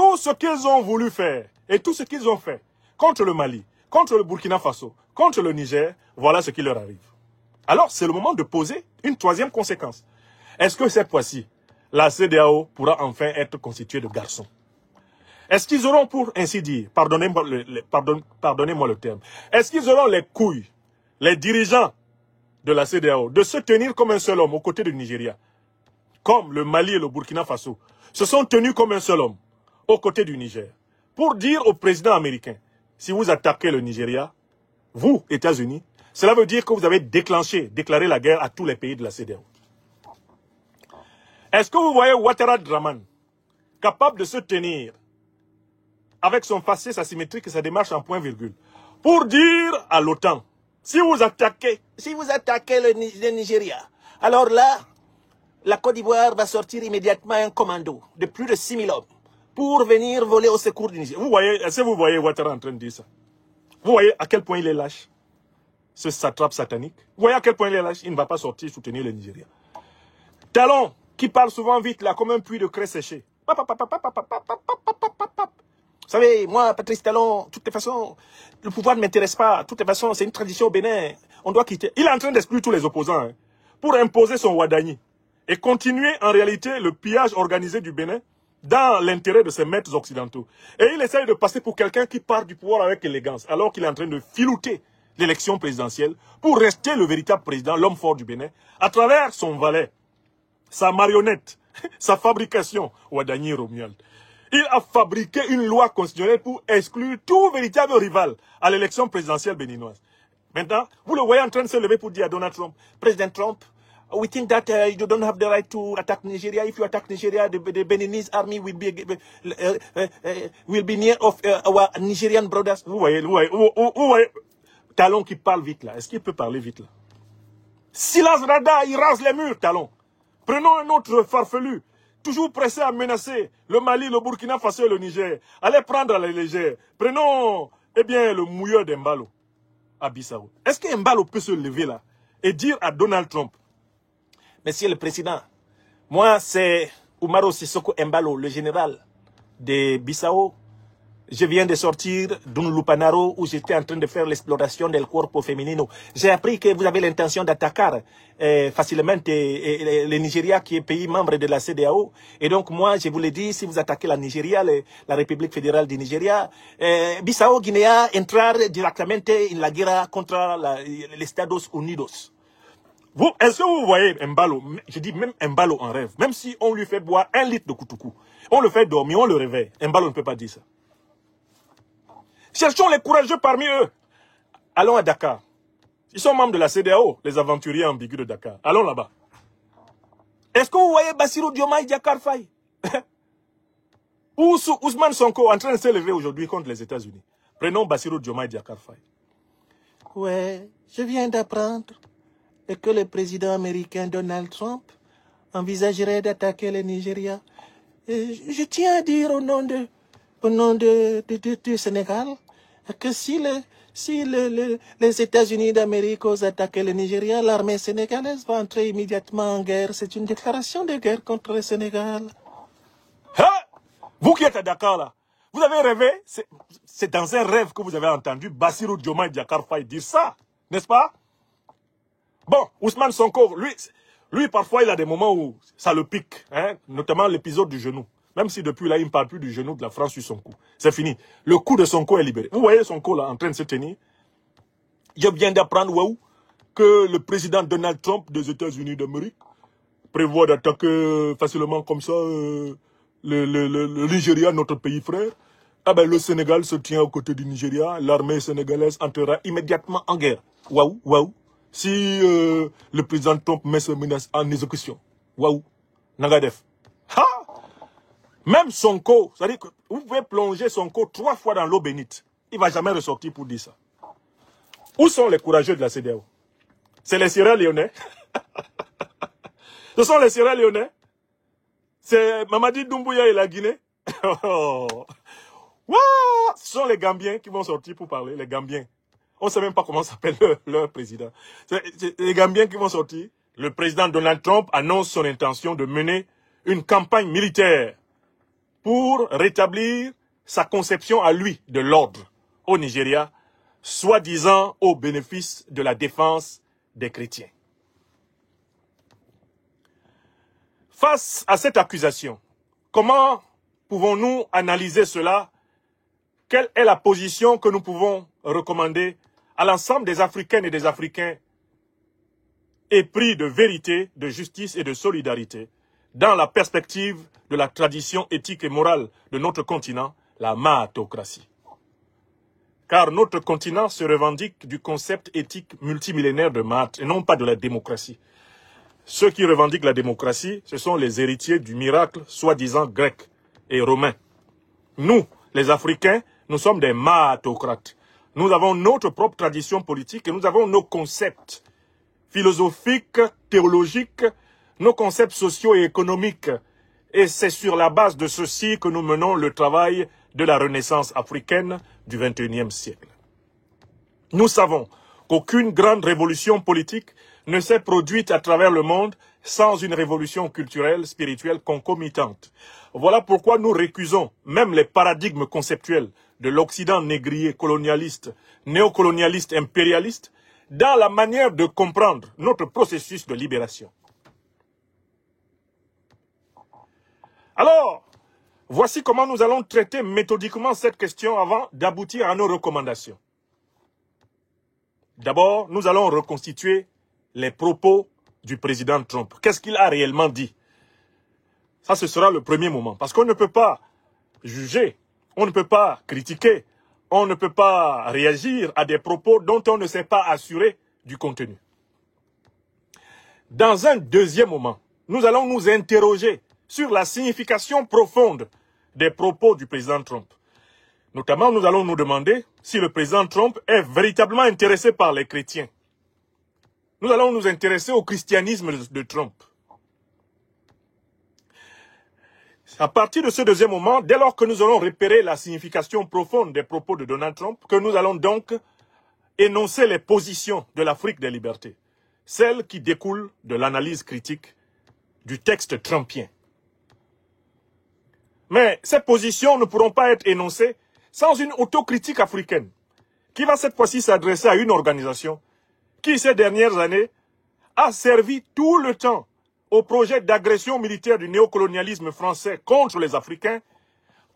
Tout ce qu'ils ont voulu faire et tout ce qu'ils ont fait contre le Mali, contre le Burkina Faso, contre le Niger, voilà ce qui leur arrive. Alors, c'est le moment de poser une troisième conséquence. Est-ce que cette fois-ci, la CEDEAO pourra enfin être constituée de garçons? Est-ce qu'ils auront, pour ainsi dire, pardonnez-moi le terme, est-ce qu'ils auront les couilles, les dirigeants de la CEDEAO, de se tenir comme un seul homme aux côtés du Nigeria, comme le Mali et le Burkina Faso, se sont tenus comme un seul homme aux côtés du Niger, pour dire au président américain, si vous attaquez le Nigeria, vous, États-Unis, cela veut dire que vous avez déclaré la guerre à tous les pays de la CEDEAO. Est-ce que vous voyez Ouattara Draman capable de se tenir avec son faciès asymétrique et sa démarche en point-virgule pour dire à l'OTAN, si vous attaquez le Nigeria, alors là, la Côte d'Ivoire va sortir immédiatement un commando de plus de 6000 hommes pour venir voler au secours du Nigeria. Est-ce que vous voyez Ouattara en train de dire ça? Vous voyez à quel point il est lâche, ce satrape satanique? Vous voyez à quel point il est lâche? Il ne va pas sortir soutenir le Nigeria. Talon, qui parle souvent vite, là, comme un puits de craie séchée. Vous savez, moi, Patrice Talon, de toutes les façons, le pouvoir ne m'intéresse pas. De toutes les façons, c'est une tradition au Bénin. On doit quitter. Il est en train d'exclure tous les opposants hein, pour imposer son Ouadani et continuer en réalité le pillage organisé du Bénin dans l'intérêt de ses maîtres occidentaux. Et il essaye de passer pour quelqu'un qui part du pouvoir avec élégance, alors qu'il est en train de filouter l'élection présidentielle pour rester le véritable président, l'homme fort du Bénin, à travers son valet, sa marionnette, sa fabrication, Ouadani Romuald. Il a fabriqué une loi constitutionnelle pour exclure tout véritable rival à l'élection présidentielle béninoise. Maintenant, vous le voyez en train de se lever pour dire à Donald Trump, Président Trump, we think that you don't have the right to attack Nigeria. If you attack Nigeria, the Beninese army will be near of our Nigerian brothers. Vous voyez, Talon qui parle vite là. Est-ce qu'il peut parler vite là? Silence Rada, il rase les murs, Talon. Prenons un autre farfelu, toujours pressé à menacer le Mali, le Burkina Faso et le Niger. Allez prendre à la légère. Prenons, eh bien, le mouilleur d'Embalo à Bissau. Est-ce qu'Embalo peut se lever là et dire à Donald Trump, Monsieur le Président, moi c'est Umaro Sissoko Embalo, le général de Bissau. Je viens de sortir d'un lupanaro où j'étais en train de faire l'exploration del corpo femenino. J'ai appris que vous avez l'intention d'attaquer facilement le Nigeria qui est pays membre de la CEDEAO. Et donc moi, je vous l'ai dit, si vous attaquez la Nigeria, la République fédérale du Nigeria, Bissau Guinea entrar directement en la guerre contre les Estados Unidos. Est-ce que vous voyez Mbalo, je dis même Mbalo en rêve, même si on lui fait boire 1 litre de koutoukou, on le fait dormir, on le réveille, Mbalo ne peut pas dire ça. Cherchons les courageux parmi eux. Allons à Dakar. Ils sont membres de la CEDEAO, les aventuriers ambigus de Dakar. Allons là-bas. Est-ce que vous voyez Bassirou Diomaye Diakhar Faye ou Ousmane Sonko en train de se lever aujourd'hui contre les États-Unis? Prenons Bassirou Diomaye Diakhar Faye. Ouais, je viens d'apprendre que le président américain Donald Trump envisagerait d'attaquer le Nigeria. Je tiens à dire au nom du Sénégal que si les États-Unis d'Amérique osent attaquer le Nigeria, l'armée sénégalaise va entrer immédiatement en guerre. C'est une déclaration de guerre contre le Sénégal. Hein? Vous qui êtes à Dakar là, vous avez rêvé, c'est dans un rêve que vous avez entendu Bassirou Diomaye Diakhar Faye dire ça, n'est-ce pas? Bon, Ousmane Sonko, lui parfois il a des moments où ça le pique, hein, notamment l'épisode du genou. Même si depuis là, il ne parle plus du genou de la France sur son cou. C'est fini. Le cou de Sonko est libéré. Vous voyez Sonko là en train de se tenir. Je viens d'apprendre que le président Donald Trump des États-Unis d'Amérique prévoit d'attaquer facilement comme ça le Nigeria, notre pays frère. Ah ben le Sénégal se tient aux côtés du Nigeria. L'armée sénégalaise entrera immédiatement en guerre. Waouh. Si le président Trump met ses menaces en exécution. Waouh. Nagadef. Ha! Même Sonko, c'est-à-dire que vous pouvez plonger Sonko 3 fois dans l'eau bénite. Il ne va jamais ressortir pour dire ça. Où sont les courageux de la CEDEAO? C'est les Sierra Léonais. Ce sont les Sierra Léonais. C'est Mamadi Doumbouya et la Guinée. Ce sont les Gambiens qui vont sortir pour parler, les Gambiens. On ne sait même pas comment s'appelle leur président. C'est les Gambiens qui vont sortir. Le président Donald Trump annonce son intention de mener une campagne militaire pour rétablir sa conception à lui de l'ordre au Nigeria, soi-disant au bénéfice de la défense des chrétiens. Face à cette accusation, comment pouvons-nous analyser cela? Quelle est la position que nous pouvons recommander à l'ensemble des Africaines et des Africains épris de vérité, de justice et de solidarité dans la perspective de la tradition éthique et morale de notre continent, la mahatocratie? Car notre continent se revendique du concept éthique multimillénaire de Mahat et non pas de la démocratie. Ceux qui revendiquent la démocratie, ce sont les héritiers du miracle soi-disant grec et romain. Nous, les Africains, nous sommes des mahatocrates. Nous avons notre propre tradition politique et nous avons nos concepts philosophiques, théologiques, nos concepts sociaux et économiques. Et c'est sur la base de ceci que nous menons le travail de la Renaissance africaine du XXIe siècle. Nous savons qu'aucune grande révolution politique ne s'est produite à travers le monde sans une révolution culturelle, spirituelle concomitante. Voilà pourquoi nous récusons même les paradigmes conceptuels de l'Occident négrier, colonialiste, néocolonialiste, impérialiste, dans la manière de comprendre notre processus de libération. Alors, voici comment nous allons traiter méthodiquement cette question avant d'aboutir à nos recommandations. D'abord, nous allons reconstituer les propos du président Trump. Qu'est-ce qu'il a réellement dit? Ça, ce sera le premier moment. Parce qu'on ne peut pas juger, on ne peut pas critiquer, on ne peut pas réagir à des propos dont on ne s'est pas assuré du contenu. Dans un deuxième moment, nous allons nous interroger sur la signification profonde des propos du président Trump. Notamment, nous allons nous demander si le président Trump est véritablement intéressé par les chrétiens. Nous allons nous intéresser au christianisme de Trump. À partir de ce deuxième moment, dès lors que nous aurons repéré la signification profonde des propos de Donald Trump, que nous allons donc énoncer les positions de l'Afrique des libertés, celles qui découlent de l'analyse critique du texte trumpien. Mais ces positions ne pourront pas être énoncées sans une autocritique africaine, qui va cette fois-ci s'adresser à une organisation qui, ces dernières années, a servi tout le temps au projet d'agression militaire du néocolonialisme français contre les Africains,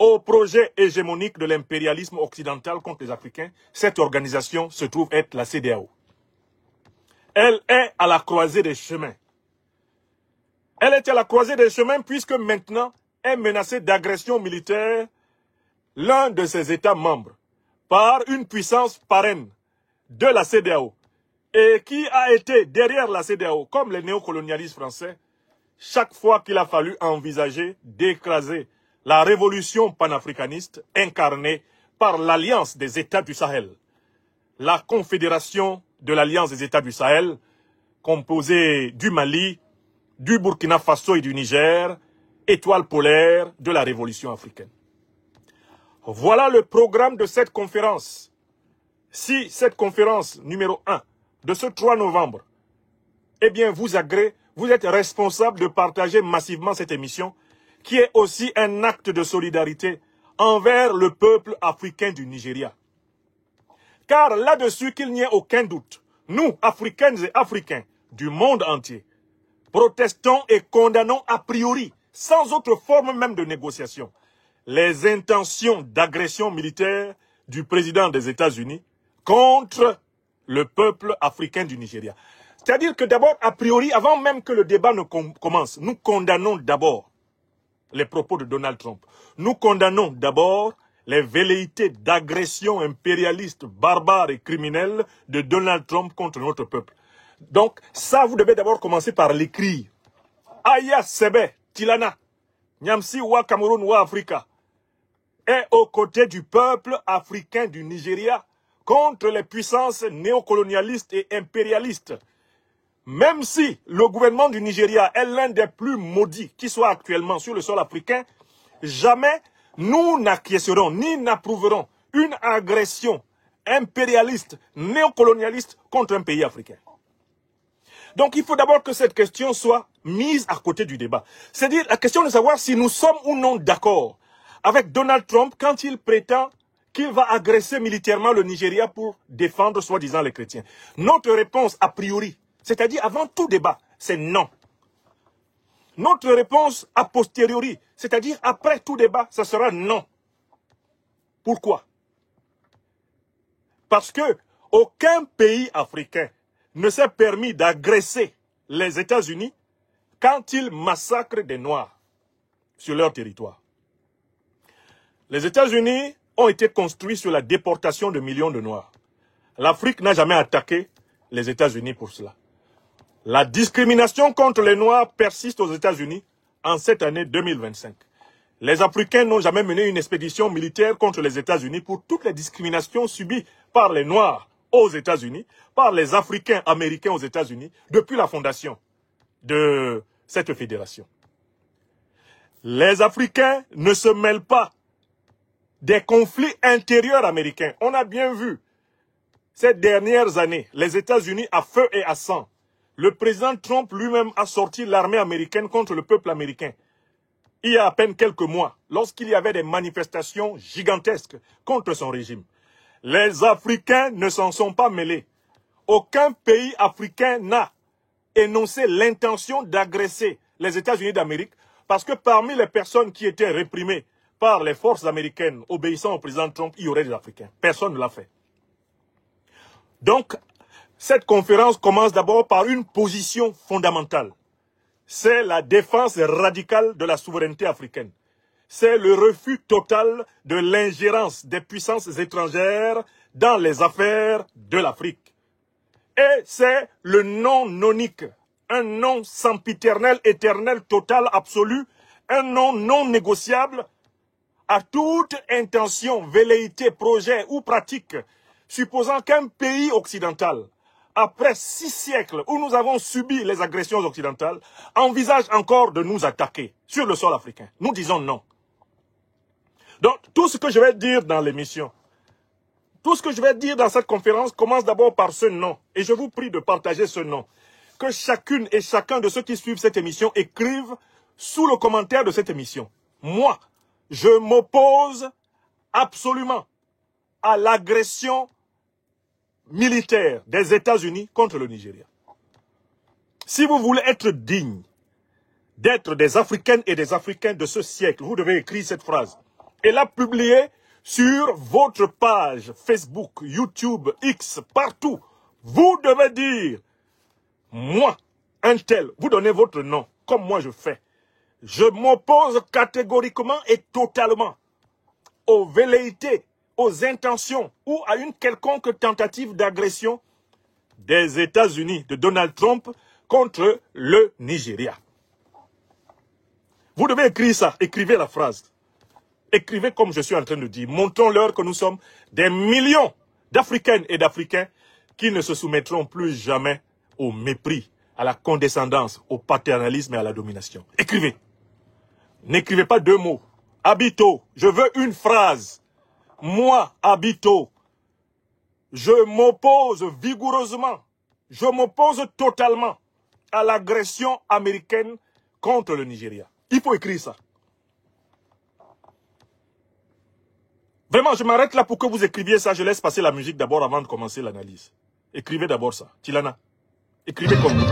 au projet hégémonique de l'impérialisme occidental contre les Africains. Cette organisation se trouve être la CEDEAO. Elle est à la croisée des chemins. Elle est à la croisée des chemins puisque maintenant est menacée d'agression militaire l'un de ses États membres par une puissance parraine de la CEDEAO et qui a été derrière la CEDEAO, comme les néocolonialistes français, chaque fois qu'il a fallu envisager d'écraser la révolution panafricaniste incarnée par l'Alliance des États du Sahel, la confédération de l'Alliance des États du Sahel, composée du Mali, du Burkina Faso et du Niger, étoile polaire de la révolution africaine. Voilà le programme de cette conférence. Si cette conférence numéro 1 de ce 3 novembre, eh bien vous êtes responsable de partager massivement cette émission, qui est aussi un acte de solidarité envers le peuple africain du Nigeria. Car là-dessus, qu'il n'y ait aucun doute, nous, Africaines et Africains du monde entier, protestons et condamnons a priori, sans autre forme même de négociation, les intentions d'agression militaire du président des États-Unis contre le peuple africain du Nigeria. C'est-à-dire que d'abord, a priori, avant même que le débat ne commence, nous condamnons d'abord les propos de Donald Trump. Nous condamnons d'abord les velléités d'agression impérialiste, barbare et criminelle de Donald Trump contre notre peuple. Donc, ça, vous devez d'abord commencer par l'écrire. Aya Sebe, Tilana, Nyamsi wa Cameroun wa Afrika, est aux côtés du peuple africain du Nigeria contre les puissances néocolonialistes et impérialistes. Même si le gouvernement du Nigeria est l'un des plus maudits qui soit actuellement sur le sol africain, jamais nous n'acquiescerons ni n'approuverons une agression impérialiste, néocolonialiste contre un pays africain. Donc il faut d'abord que cette question soit mise à côté du débat. C'est-à-dire la question de savoir si nous sommes ou non d'accord avec Donald Trump quand il prétend qu'il va agresser militairement le Nigeria pour défendre soi-disant les chrétiens? Notre réponse a priori, c'est-à-dire avant tout débat, c'est non. Notre réponse a posteriori, c'est-à-dire après tout débat, ça sera non. Pourquoi? Parce que aucun pays africain ne s'est permis d'agresser les États-Unis quand ils massacrent des Noirs sur leur territoire. Les États-Unis ont été construits sur la déportation de millions de Noirs. L'Afrique n'a jamais attaqué les États-Unis pour cela. La discrimination contre les Noirs persiste aux États-Unis en cette année 2025. Les Africains n'ont jamais mené une expédition militaire contre les États-Unis pour toutes les discriminations subies par les Noirs aux États-Unis, par les Africains américains aux États-Unis, depuis la fondation de cette fédération. Les Africains ne se mêlent pas des conflits intérieurs américains. On a bien vu ces dernières années, les États-Unis à feu et à sang. Le président Trump lui-même a sorti l'armée américaine contre le peuple américain. Il y a à peine quelques mois, lorsqu'il y avait des manifestations gigantesques contre son régime. Les Africains ne s'en sont pas mêlés. Aucun pays africain n'a énoncé l'intention d'agresser les États-Unis d'Amérique parce que parmi les personnes qui étaient réprimées par les forces américaines obéissant au président Trump, il y aurait des Africains. Personne ne l'a fait. Donc, cette conférence commence d'abord par une position fondamentale. C'est la défense radicale de la souveraineté africaine. C'est le refus total de l'ingérence des puissances étrangères dans les affaires de l'Afrique. Et c'est le non nonique, un non sempiternel, éternel, total, absolu, un non non négociable à toute intention, velléité, projet ou pratique, supposant qu'un pays occidental, après 6 siècles où nous avons subi les agressions occidentales, envisage encore de nous attaquer sur le sol africain. Nous disons non. Donc, tout ce que je vais dire dans l'émission, tout ce que je vais dire dans cette conférence commence d'abord par ce non. Et je vous prie de partager ce non. Que chacune et chacun de ceux qui suivent cette émission écrivent sous le commentaire de cette émission. Moi, je m'oppose absolument à l'agression militaire des États-Unis contre le Nigeria. Si vous voulez être digne d'être des Africaines et des Africains de ce siècle, vous devez écrire cette phrase et la publier sur votre page Facebook, YouTube, X, partout. Vous devez dire, moi, un tel, vous donnez votre nom, comme moi je fais. Je m'oppose catégoriquement et totalement aux velléités, aux intentions ou à une quelconque tentative d'agression des États-Unis, de Donald Trump, contre le Nigeria. Vous devez écrire ça, écrivez la phrase. Écrivez comme je suis en train de dire. Montrons-leur que nous sommes des millions d'Africaines et d'Africains qui ne se soumettront plus jamais au mépris, à la condescendance, au paternalisme et à la domination. Écrivez. N'écrivez pas 2 mots. Abito, je veux une phrase. Moi, Abito, je m'oppose vigoureusement, je m'oppose totalement à l'agression américaine contre le Nigeria. Il faut écrire ça. Vraiment, je m'arrête là pour que vous écriviez ça. Je laisse passer la musique d'abord avant de commencer l'analyse. Écrivez d'abord ça. Tilana, écrivez comme moi.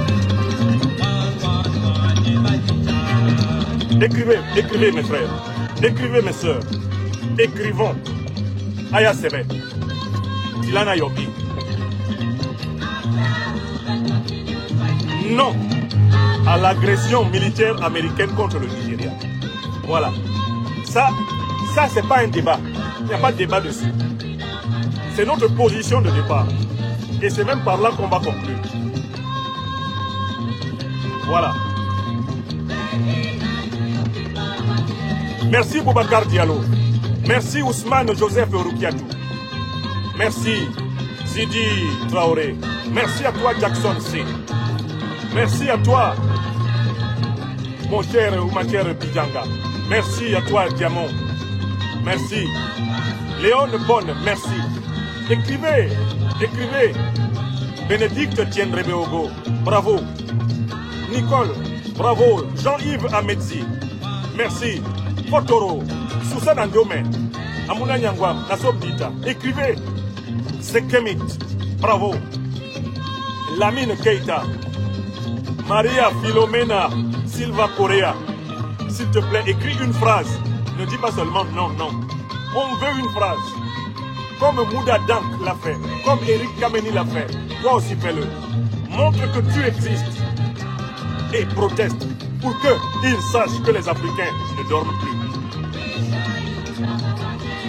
Écrivez, écrivez mes frères. Écrivez mes sœurs. Écrivons. Aya Sebe. Tilana Yobi. Non à l'agression militaire américaine contre le Nigeria. Voilà. Ça c'est pas un débat. Il n'y a pas de débat dessus. C'est notre position de départ. Et c'est même par là qu'on va conclure. Voilà. Merci Boubacar Diallo. Merci Ousmane Joseph Roukiatou. Merci Sidi Traoré. Merci à toi Jackson C. Merci à toi mon cher ou ma chère Bidjanga. Merci à toi Diamond. Merci. Léon Bonne, merci. Écrivez, écrivez. Bénédicte Tiendrebeogo, bravo. Nicole, bravo. Jean-Yves Amedzi, merci. Fotoro, Moussa Nandiome, Amouna Nyangwam, Nassob Dita, écrivez Sekemit, bravo. Lamine Keita, Maria Philomena Silva Correa, s'il te plaît, écris une phrase. Ne dis pas seulement non, non. On veut une phrase. Comme Mouda Dank l'a fait, comme Eric Kameni l'a fait, toi aussi fais-le. Montre que tu existes et proteste pour qu'ils sachent que les Africains ne dorment plus.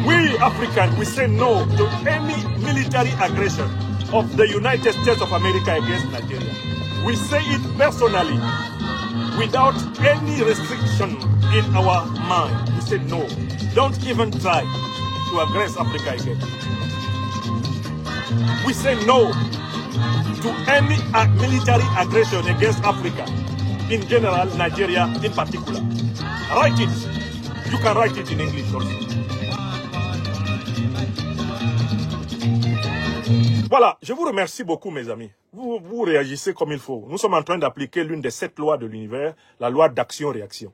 We Africans, we say no to any military aggression of the United States of America against Nigeria. We say it personally, without any restriction in our mind. We say no. Don't even try to aggress Africa again. We say no to any military aggression against Africa, in general, Nigeria in particular. Write it. You can write it in English also. Voilà, je vous remercie beaucoup mes amis. Vous réagissez comme il faut. Nous sommes en train d'appliquer l'une des 7 lois de l'univers, la loi d'action-réaction.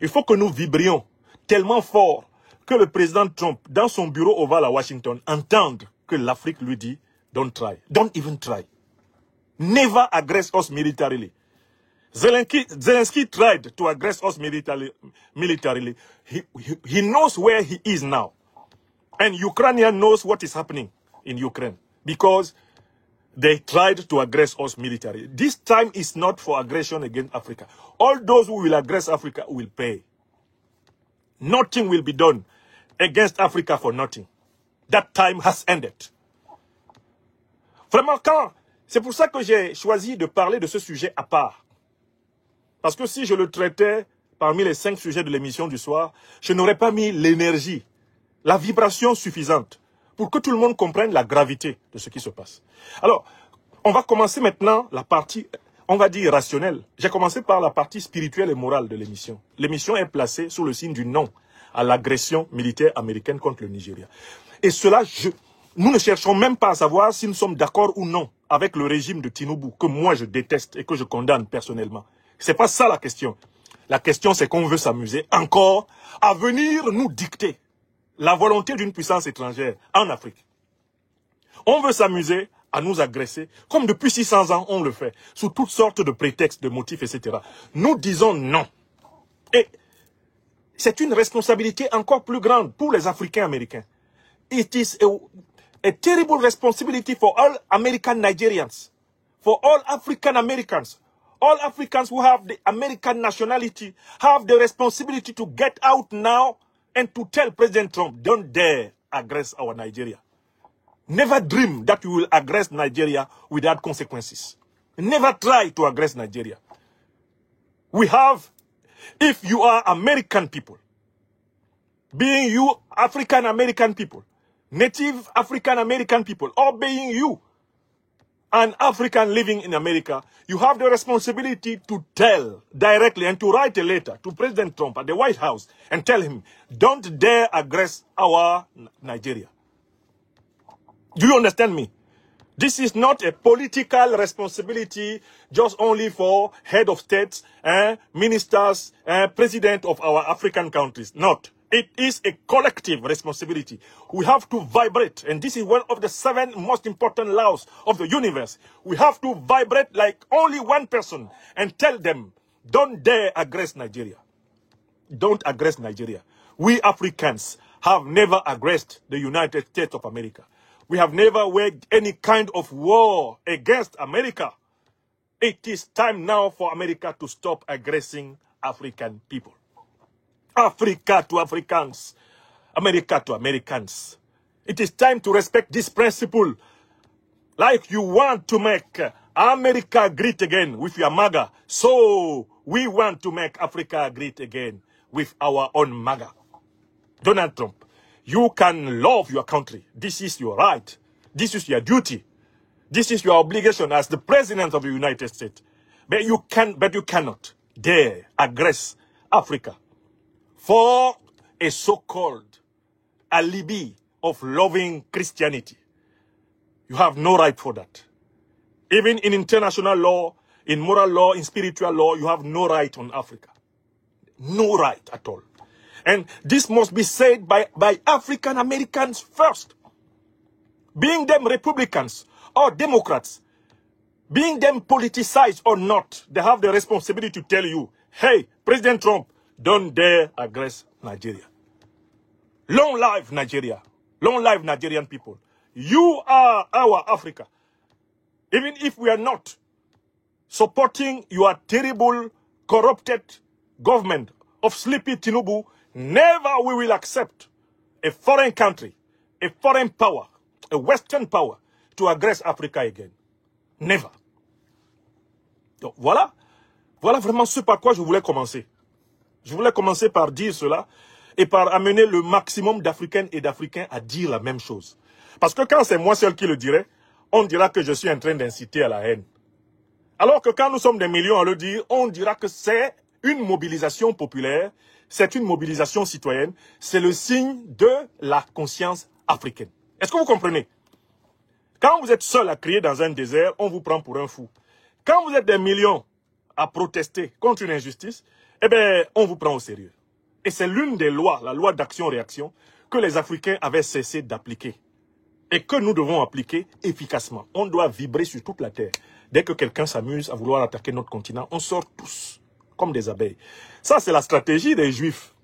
Il faut que nous vibrions tellement fort que le président Trump, dans son bureau ovale à Washington, entende que l'Afrique lui dit « Don't try, don't even try. Never aggress us militarily. » Zelensky tried to aggress us militarily. He knows where he is now. And Ukrainian knows what is happening in Ukraine. Because they tried to aggress us militarily. This time is not for aggression against Africa. All those who will aggress Africa will pay. Nothing will be done against Africa for nothing. That time has ended. Vraiment, c'est pour ça que j'ai choisi de parler de ce sujet à part. Parce que si je le traitais parmi les 5 sujets de l'émission du soir, je n'aurais pas mis l'énergie, la vibration suffisante pour que tout le monde comprenne la gravité de ce qui se passe. Alors, on va commencer maintenant la partie, on va dire, rationnelle. J'ai commencé par la partie spirituelle et morale de l'émission. L'émission est placée sous le signe du non à l'agression militaire américaine contre le Nigeria. Et cela, nous ne cherchons même pas à savoir si nous sommes d'accord ou non avec le régime de Tinubu, que moi je déteste et que je condamne personnellement. C'est pas ça la question. La question, c'est qu'on veut s'amuser encore à venir nous dicter la volonté d'une puissance étrangère en Afrique. On veut s'amuser à nous agresser, comme depuis 600 ans on le fait, sous toutes sortes de prétextes, de motifs, etc. Nous disons non. Et c'est une responsabilité encore plus grande pour les Africains américains. It is a terrible responsibility for all American Nigerians, for all African Americans. All Africans who have the American nationality have the responsibility to get out now and to tell President Trump, don't dare aggress our Nigeria. Never dream that you will aggress Nigeria without consequences. Never try to aggress Nigeria. We have, if you are American people, being you African American people, native African American people, or being you an African living in America, you have the responsibility to tell directly and to write a letter to President Trump at the White House and tell him, don't dare aggress our Nigeria. Do you understand me? This is not a political responsibility just only for head of states, ministers, president of our African countries. Not. It is a collective responsibility. We have to vibrate, and this is one of the 7 most important laws of the universe. We have to vibrate like only one person and tell them, don't dare aggress Nigeria. Don't aggress Nigeria. We Africans have never aggressed the United States of America. We have never waged any kind of war against America. It is time now for America to stop aggressing African people. Africa to Africans, America to Americans. It is time to respect this principle. Like you want to make America great again with your MAGA, so we want to make Africa great again with our own MAGA. Donald Trump, you can love your country. This is your right. This is your duty. This is your obligation as the President of the United States. But you cannot dare aggress Africa for a so-called alibi of loving Christianity. You have no right for that. Even in international law, in moral law, in spiritual law, you have no right on Africa. No right at all. And this must be said by African Americans first. Being them Republicans or Democrats, being them politicized or not, they have the responsibility to tell you, hey, President Trump, don't dare aggress Nigeria. Long live Nigeria. Long live Nigerian people. You are our Africa. Even if we are not supporting your terrible, corrupted government of Sleepy Tinubu, never we will accept a foreign country, a foreign power, a Western power to aggress Africa again. Never. Donc voilà vraiment ce par quoi je voulais commencer. Je voulais commencer par dire cela et par amener le maximum d'Africaines et d'Africains à dire la même chose. Parce que quand c'est moi seul qui le dirai, on dira que je suis en train d'inciter à la haine. Alors que quand nous sommes des millions à le dire, on dira que c'est une mobilisation populaire, c'est une mobilisation citoyenne, c'est le signe de la conscience africaine. Est-ce que vous comprenez? Quand vous êtes seul à crier dans un désert, on vous prend pour un fou. Quand vous êtes des millions à protester contre une injustice, eh bien, on vous prend au sérieux. Et c'est l'une des lois, la loi d'action-réaction, que les Africains avaient cessé d'appliquer. Et que nous devons appliquer efficacement. On doit vibrer sur toute la terre. Dès que quelqu'un s'amuse à vouloir attaquer notre continent, on sort tous, comme des abeilles. Ça, c'est la stratégie des Juifs,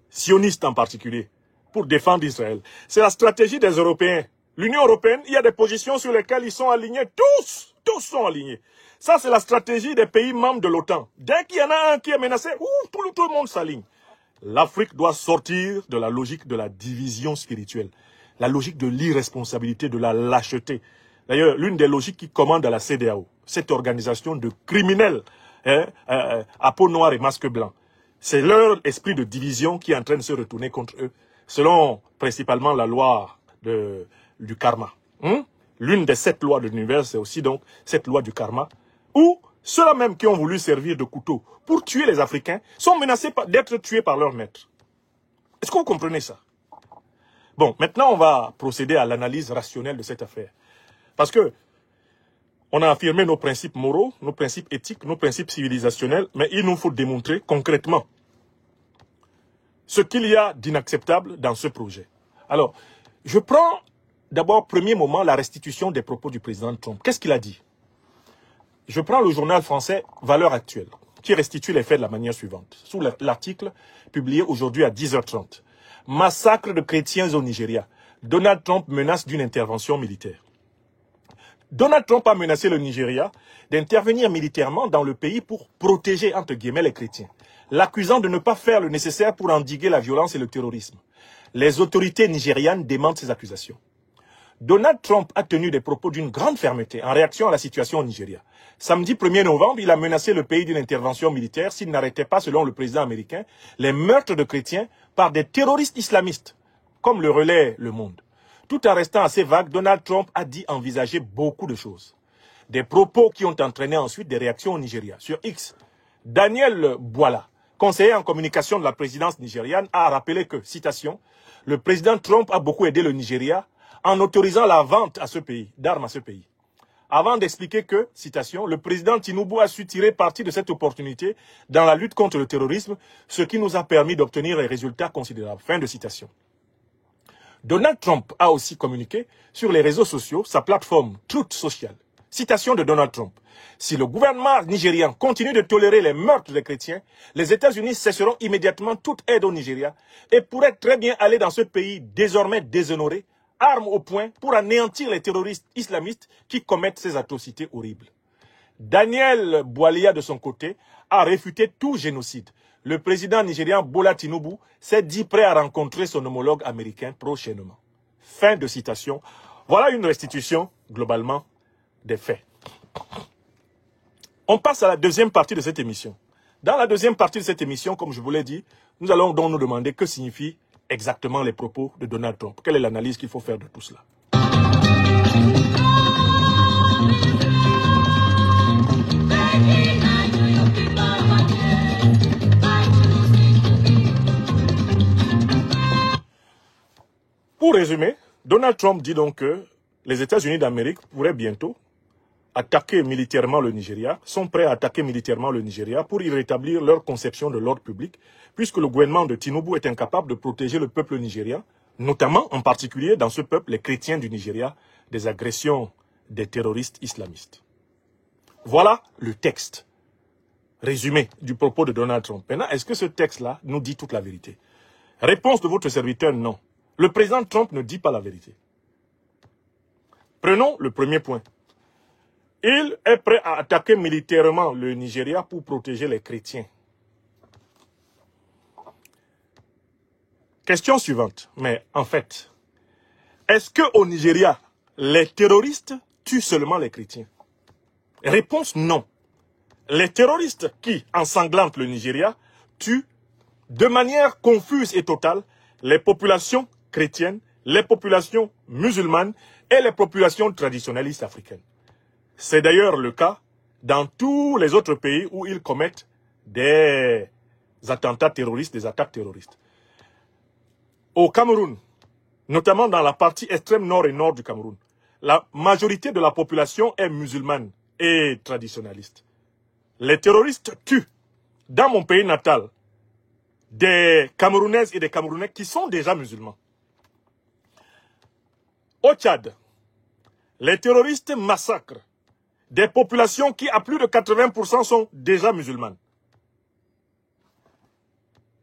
sionistes en particulier, pour défendre Israël. C'est la stratégie des Européens. L'Union européenne, il y a des positions sur lesquelles ils sont alignés. Tous sont alignés. Ça, c'est la stratégie des pays membres de l'OTAN. Dès qu'il y en a un qui est menacé, tout le monde s'aligne. L'Afrique doit sortir de la logique de la division spirituelle. La logique de l'irresponsabilité, de la lâcheté. D'ailleurs, l'une des logiques qui commande à la CEDEAO, cette organisation de criminels à peau noire et masque blanc, c'est leur esprit de division qui est en train de se retourner contre eux, selon principalement la loi du karma. L'une des 7 lois de l'univers, c'est aussi donc cette loi du karma, où ceux-là même qui ont voulu servir de couteau pour tuer les Africains sont menacés d'être tués par leur maître. Est-ce que vous comprenez ça? Bon, maintenant on va procéder à l'analyse rationnelle de cette affaire. Parce que on a affirmé nos principes moraux, nos principes éthiques, nos principes civilisationnels, mais il nous faut démontrer concrètement ce qu'il y a d'inacceptable dans ce projet. Alors, je prends d'abord, premier moment, la restitution des propos du président Trump. Qu'est-ce qu'il a dit? Je prends le journal français Valeurs Actuelles, qui restitue les faits de la manière suivante. Sous l'article publié aujourd'hui à 10h30. Massacre de chrétiens au Nigeria. Donald Trump menace d'une intervention militaire. Donald Trump a menacé le Nigeria d'intervenir militairement dans le pays pour protéger, entre guillemets, les chrétiens, l'accusant de ne pas faire le nécessaire pour endiguer la violence et le terrorisme. Les autorités nigérianes démentent ces accusations. Donald Trump a tenu des propos d'une grande fermeté en réaction à la situation au Nigeria. Samedi 1er novembre, il a menacé le pays d'une intervention militaire s'il n'arrêtait pas, selon le président américain, les meurtres de chrétiens par des terroristes islamistes, comme le relaie Le Monde. Tout en restant assez vague, Donald Trump a dit envisager beaucoup de choses. Des propos qui ont entraîné ensuite des réactions au Nigeria. Sur X, Daniel Bwala, conseiller en communication de la présidence nigériane, a rappelé que, citation, « Le président Trump a beaucoup aidé le Nigeria en autorisant la vente à ce pays, d'armes à ce pays. » Avant d'expliquer que, citation, « Le président Tinubu a su tirer parti de cette opportunité dans la lutte contre le terrorisme, ce qui nous a permis d'obtenir des résultats considérables. » Fin de citation. Donald Trump a aussi communiqué sur les réseaux sociaux sa plateforme Truth Social. Citation de Donald Trump. « Si le gouvernement nigérian continue de tolérer les meurtres des chrétiens, les États-Unis cesseront immédiatement toute aide au Nigeria et pourraient très bien aller dans ce pays désormais déshonoré, armes au poing, pour anéantir les terroristes islamistes qui commettent ces atrocités horribles. » Daniel Bwala, de son côté, a réfuté tout génocide. Le président nigérian Bola Tinubu s'est dit prêt à rencontrer son homologue américain prochainement. Fin de citation. Voilà une restitution, globalement, des faits. On passe à la deuxième partie de cette émission. Dans la deuxième partie de cette émission, comme je vous l'ai dit, nous allons donc nous demander que signifient exactement les propos de Donald Trump. Quelle est l'analyse qu'il faut faire de tout cela? Pour résumer, Donald Trump dit donc que les États-Unis d'Amérique pourraient bientôt attaquer militairement le Nigeria, sont prêts à attaquer militairement le Nigeria pour y rétablir leur conception de l'ordre public, puisque le gouvernement de Tinubu est incapable de protéger le peuple nigérien, notamment, en particulier, dans ce peuple, les chrétiens du Nigeria, des agressions des terroristes islamistes. Voilà le texte résumé du propos de Donald Trump. Maintenant, est-ce que ce texte-là nous dit toute la vérité? Réponse de votre serviteur, non. Le président Trump ne dit pas la vérité. Prenons le premier point. Il est prêt à attaquer militairement le Nigeria pour protéger les chrétiens. Question suivante. Mais en fait, est-ce qu'au Nigeria, les terroristes tuent seulement les chrétiens? Réponse non. Les terroristes qui ensanglantent le Nigeria tuent de manière confuse et totale les populations chrétiennes, les populations musulmanes et les populations traditionnalistes africaines. C'est d'ailleurs le cas dans tous les autres pays où ils commettent des attentats terroristes, des attaques terroristes. Au Cameroun, notamment dans la partie extrême nord et nord du Cameroun, la majorité de la population est musulmane et traditionnaliste. Les terroristes tuent, dans mon pays natal, des Camerounaises et des Camerounais qui sont déjà musulmans. Au Tchad, les terroristes massacrent des populations qui, à plus de 80%, sont déjà musulmanes.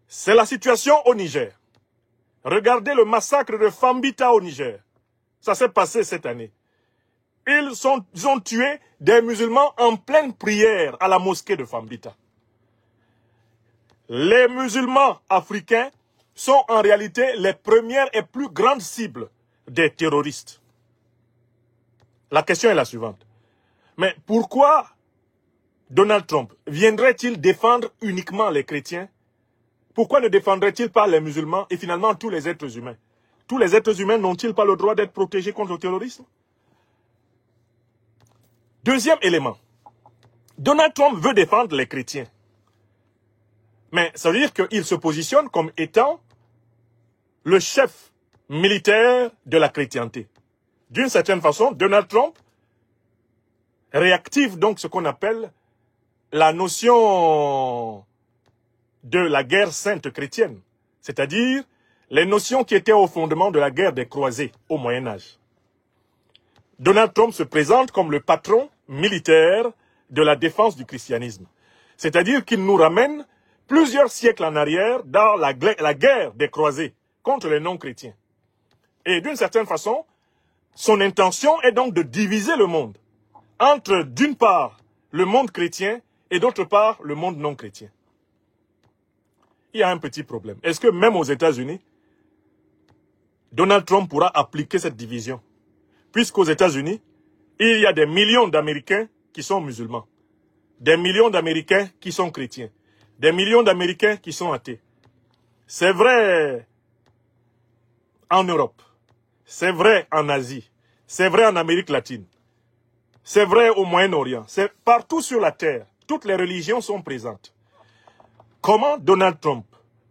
C'est la situation au Niger. Regardez le massacre de Fambita au Niger. Ça s'est passé cette année. Ils ont tué des musulmans en pleine prière à la mosquée de Fambita. Les musulmans africains sont en réalité les premières et plus grandes cibles des terroristes. La question est la suivante. Mais pourquoi Donald Trump viendrait-il défendre uniquement les chrétiens? Pourquoi ne défendrait-il pas les musulmans et finalement tous les êtres humains? Tous les êtres humains n'ont-ils pas le droit d'être protégés contre le terrorisme? Deuxième élément. Donald Trump veut défendre les chrétiens. Mais ça veut dire qu'il se positionne comme étant le chef militaire de la chrétienté. D'une certaine façon, Donald Trump réactive donc ce qu'on appelle la notion de la guerre sainte chrétienne, c'est-à-dire les notions qui étaient au fondement de la guerre des croisés au Moyen-Âge. Donald Trump se présente comme le patron militaire de la défense du christianisme, c'est-à-dire qu'il nous ramène plusieurs siècles en arrière dans la guerre des croisés contre les non-chrétiens. Et d'une certaine façon, son intention est donc de diviser le monde entre, d'une part, le monde chrétien et d'autre part, le monde non chrétien. Il y a un petit problème. Est-ce que même aux États-Unis, Donald Trump pourra appliquer cette division? Puisqu'aux États-Unis, il y a des millions d'Américains qui sont musulmans, des millions d'Américains qui sont chrétiens, des millions d'Américains qui sont athées. C'est vrai en Europe, c'est vrai en Asie, c'est vrai en Amérique latine, c'est vrai au Moyen-Orient, c'est partout sur la terre. Toutes les religions sont présentes. Comment Donald Trump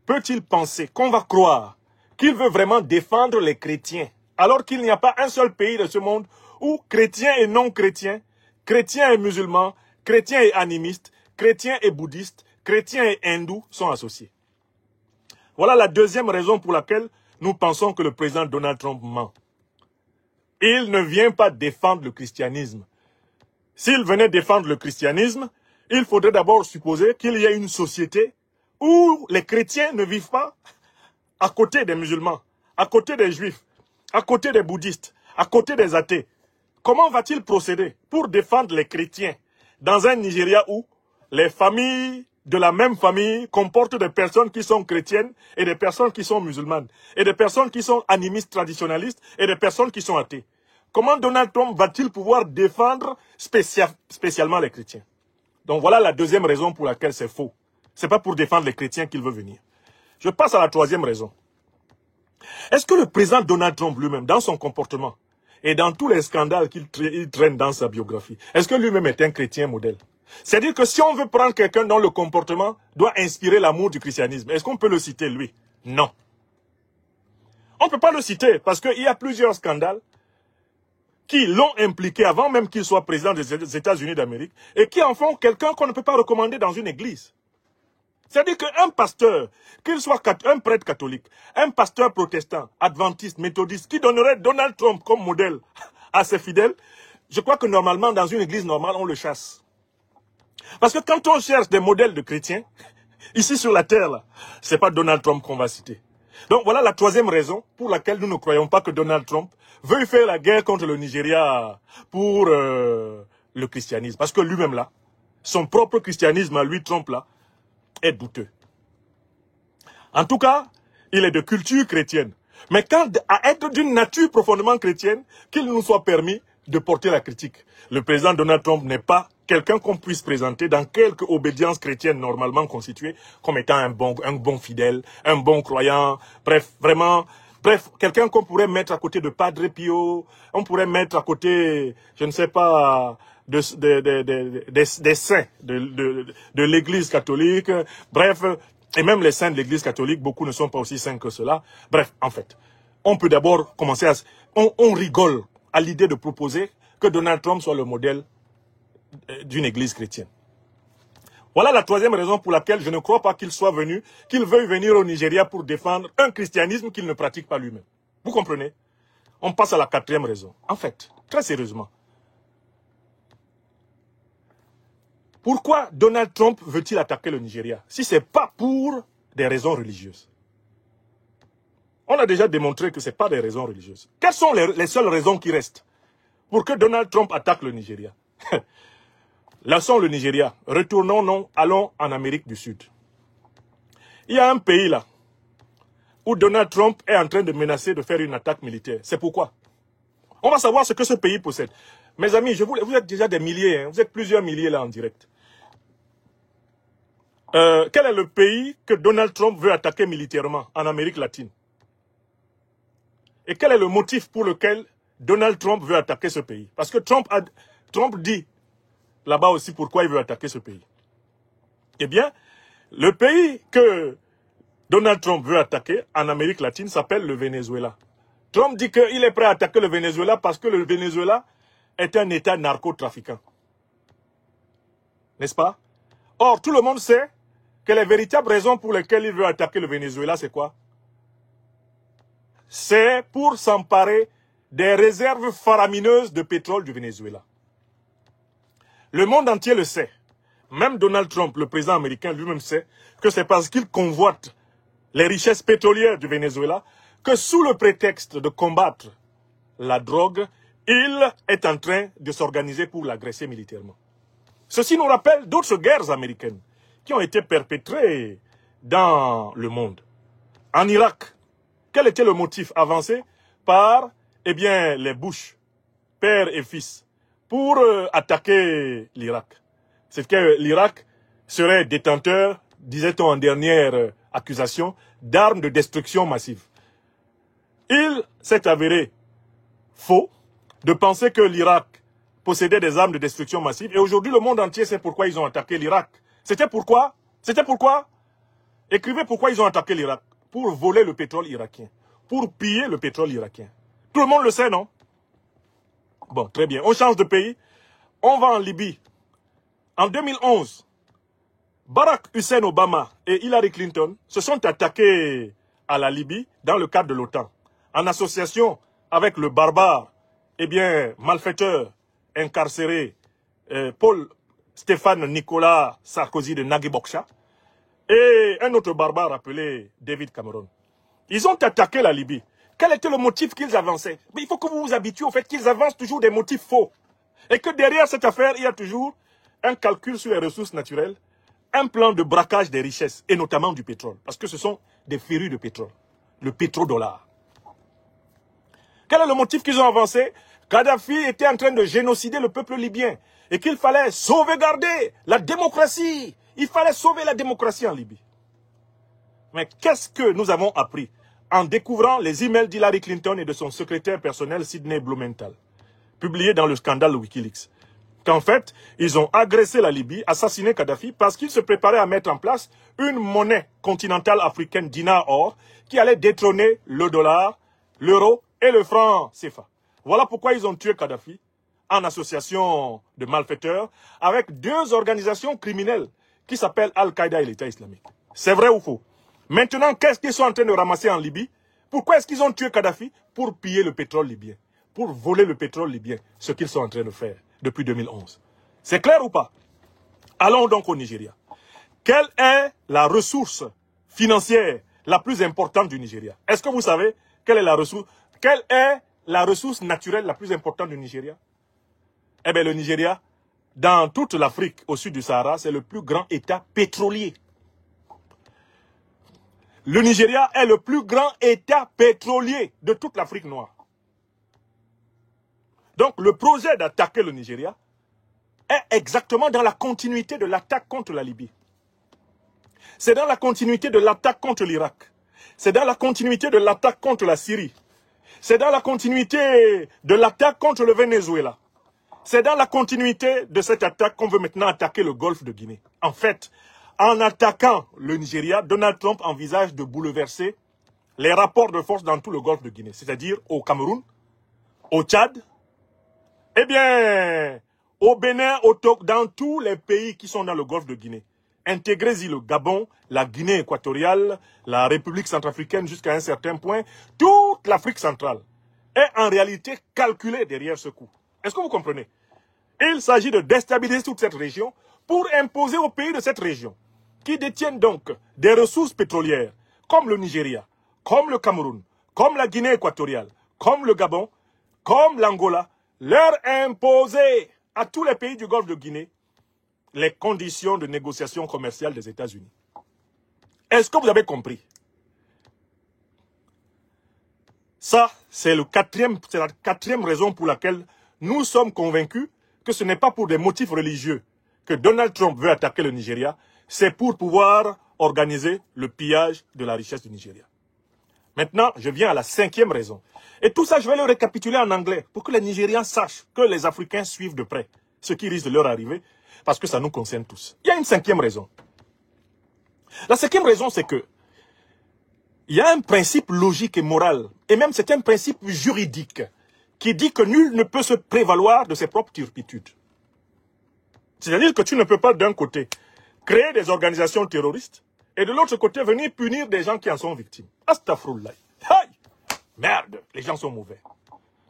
peut-il penser qu'on va croire qu'il veut vraiment défendre les chrétiens alors qu'il n'y a pas un seul pays de ce monde où chrétiens et non-chrétiens, chrétiens et musulmans, chrétiens et animistes, chrétiens et bouddhistes, chrétiens et hindous sont associés? Voilà la deuxième raison pour laquelle nous pensons que le président Donald Trump ment. Il ne vient pas défendre le christianisme. S'il venait défendre le christianisme, il faudrait d'abord supposer qu'il y a une société où les chrétiens ne vivent pas à côté des musulmans, à côté des juifs, à côté des bouddhistes, à côté des athées. Comment va-t-il procéder pour défendre les chrétiens dans un Nigeria où les familles de la même famille comportent des personnes qui sont chrétiennes et des personnes qui sont musulmanes, et des personnes qui sont animistes traditionnalistes et des personnes qui sont athées? Comment Donald Trump va-t-il pouvoir défendre spécialement les chrétiens? Donc voilà la deuxième raison pour laquelle c'est faux. Ce n'est pas pour défendre les chrétiens qu'il veut venir. Je passe à la troisième raison. Est-ce que le président Donald Trump lui-même, dans son comportement et dans tous les scandales qu'il traîne dans sa biographie, est-ce que lui-même est un chrétien modèle? C'est-à-dire que si on veut prendre quelqu'un dont le comportement doit inspirer l'amour du christianisme, est-ce qu'on peut le citer lui? Non. On ne peut pas le citer parce qu'il y a plusieurs scandales qui l'ont impliqué avant même qu'il soit président des États-Unis d'Amérique et qui en font quelqu'un qu'on ne peut pas recommander dans une église. C'est-à-dire qu'un pasteur, qu'il soit un prêtre catholique, un pasteur protestant, adventiste, méthodiste, qui donnerait Donald Trump comme modèle à ses fidèles, je crois que normalement, dans une église normale, on le chasse. Parce que quand on cherche des modèles de chrétiens, ici sur la terre, là, c'est pas Donald Trump qu'on va citer. Donc voilà la troisième raison pour laquelle nous ne croyons pas que Donald Trump veuille faire la guerre contre le Nigeria pour le christianisme. Parce que lui-même là, son propre christianisme à lui, Trump là, est douteux. En tout cas, il est de culture chrétienne. Mais quand à être d'une nature profondément chrétienne, qu'il nous soit permis de porter la critique. Le président Donald Trump n'est pas quelqu'un qu'on puisse présenter dans quelque obédience chrétienne normalement constituée comme étant un bon fidèle, un bon croyant, bref, vraiment, quelqu'un qu'on pourrait mettre à côté de Padre Pio, on pourrait mettre à côté, je ne sais pas, des saints de l'Église catholique, bref, et même les saints de l'Église catholique, beaucoup ne sont pas aussi saints que cela. Bref, en fait, on peut d'abord commencer à... On rigole à l'idée de proposer que Donald Trump soit le modèle d'une Église chrétienne. Voilà la troisième raison pour laquelle je ne crois pas qu'il soit venu, qu'il veuille venir au Nigeria pour défendre un christianisme qu'il ne pratique pas lui-même. Vous comprenez? On passe à la quatrième raison. En fait, très sérieusement, pourquoi Donald Trump veut-il attaquer le Nigeria si ce n'est pas pour des raisons religieuses? On a déjà démontré que ce n'est pas des raisons religieuses. Quelles sont les seules raisons qui restent pour que Donald Trump attaque le Nigeria? Laissons le Nigeria. Retournons, non, allons en Amérique du Sud. Il y a un pays là où Donald Trump est en train de menacer de faire une attaque militaire. C'est pourquoi? On va savoir ce que ce pays possède. Mes amis, vous êtes déjà des milliers, hein, vous êtes plusieurs milliers là en direct. Quel est le pays que Donald Trump veut attaquer militairement en Amérique latine? Et quel est le motif pour lequel Donald Trump veut attaquer ce pays? Parce que Trump dit là-bas aussi pourquoi il veut attaquer ce pays. Eh bien, le pays que Donald Trump veut attaquer en Amérique latine s'appelle le Venezuela. Trump dit qu'il est prêt à attaquer le Venezuela parce que le Venezuela est un État narcotrafiquant. N'est-ce pas? Or, tout le monde sait que les véritables raisons pour lesquelles il veut attaquer le Venezuela, c'est quoi? C'est pour s'emparer des réserves faramineuses de pétrole du Venezuela. Le monde entier le sait. Même Donald Trump, le président américain, lui-même sait que c'est parce qu'il convoite les richesses pétrolières du Venezuela que sous le prétexte de combattre la drogue, il est en train de s'organiser pour l'agresser militairement. Ceci nous rappelle d'autres guerres américaines qui ont été perpétrées dans le monde. En Irak, quel était le motif avancé par les Bush, père et fils, pour attaquer l'Irak? C'est que l'Irak serait détenteur, disait-on en dernière accusation, d'armes de destruction massive. Il s'est avéré faux de penser que l'Irak possédait des armes de destruction massive. Et aujourd'hui, le monde entier sait pourquoi ils ont attaqué l'Irak. C'était pourquoi? Écrivez pourquoi ils ont attaqué l'Irak. Pour voler le pétrole irakien. Pour piller le pétrole irakien. Tout le monde le sait, non? Bon, très bien. On change de pays. On va en Libye. En 2011, Barack Hussein Obama et Hillary Clinton se sont attaqués à la Libye dans le cadre de l'OTAN. En association avec le barbare, malfaiteur, incarcéré, Paul Stéphane Nicolas Sarkozy de Nagui-Bokcha, et un autre barbare appelé David Cameron. Ils ont attaqué la Libye. Quel était le motif qu'ils avançaient? Mais il faut que vous vous habituez au fait qu'ils avancent toujours des motifs faux. Et que derrière cette affaire, il y a toujours un calcul sur les ressources naturelles, un plan de braquage des richesses, et notamment du pétrole. Parce que ce sont des férus de pétrole. Le pétrodollar. Quel est le motif qu'ils ont avancé? Kadhafi était en train de génocider le peuple libyen et qu'il fallait sauvegarder la démocratie. Il fallait sauver la démocratie en Libye. Mais qu'est-ce que nous avons appris en découvrant les emails d'Hillary Clinton et de son secrétaire personnel Sidney Blumenthal, publiés dans le scandale Wikileaks? Qu'en fait, ils ont agressé la Libye, assassiné Kadhafi parce qu'ils se préparaient à mettre en place une monnaie continentale africaine dinar-or qui allait détrôner le dollar, l'euro et le franc CFA. Voilà pourquoi ils ont tué Kadhafi en association de malfaiteurs avec deux organisations criminelles qui s'appellent Al-Qaïda et l'État islamique. C'est vrai ou faux? Maintenant, qu'est-ce qu'ils sont en train de ramasser en Libye? Pourquoi est-ce qu'ils ont tué Kadhafi? Pour piller le pétrole libyen, pour voler le pétrole libyen, ce qu'ils sont en train de faire depuis 2011. C'est clair ou pas? Allons donc au Nigeria. Quelle est la ressource financière la plus importante du Nigeria? Est-ce que vous savez quelle est la ressource naturelle la plus importante du Nigeria? Eh bien, le Nigeria, dans toute l'Afrique au sud du Sahara, c'est le plus grand État pétrolier. Le Nigeria est le plus grand État pétrolier de toute l'Afrique noire. Donc, le projet d'attaquer le Nigeria est exactement dans la continuité de l'attaque contre la Libye. C'est dans la continuité de l'attaque contre l'Irak. C'est dans la continuité de l'attaque contre la Syrie. C'est dans la continuité de l'attaque contre le Venezuela. C'est dans la continuité de cette attaque qu'on veut maintenant attaquer le golfe de Guinée. En fait, en attaquant le Nigeria, Donald Trump envisage de bouleverser les rapports de force dans tout le golfe de Guinée, c'est-à-dire au Cameroun, au Tchad, eh bien, au Bénin, dans tous les pays qui sont dans le golfe de Guinée. Intégrez-y le Gabon, la Guinée équatoriale, la République centrafricaine jusqu'à un certain point. Toute l'Afrique centrale est en réalité calculée derrière ce coup. Est-ce que vous comprenez? Il s'agit de déstabiliser toute cette région pour imposer aux pays de cette région, qui détiennent donc des ressources pétrolières, comme le Nigeria, comme le Cameroun, comme la Guinée équatoriale, comme le Gabon, comme l'Angola, leur imposer à tous les pays du golfe de Guinée les conditions de négociation commerciale des États-Unis. Est-ce que vous avez compris? Ça, c'est la quatrième raison pour laquelle nous sommes convaincus que ce n'est pas pour des motifs religieux que Donald Trump veut attaquer le Nigeria, c'est pour pouvoir organiser le pillage de la richesse du Nigeria. Maintenant, je viens à la cinquième raison. Et tout ça, je vais le récapituler en anglais pour que les Nigériens sachent que les Africains suivent de près ce qui risque de leur arriver, parce que ça nous concerne tous. Il y a une cinquième raison. La cinquième raison, c'est que il y a un principe logique et moral, et même c'est un principe juridique, qui dit que nul ne peut se prévaloir de ses propres turpitudes. C'est-à-dire que tu ne peux pas d'un côté créer des organisations terroristes et de l'autre côté venir punir des gens qui en sont victimes. Astaghfirullah. Aïe! Merde, les gens sont mauvais.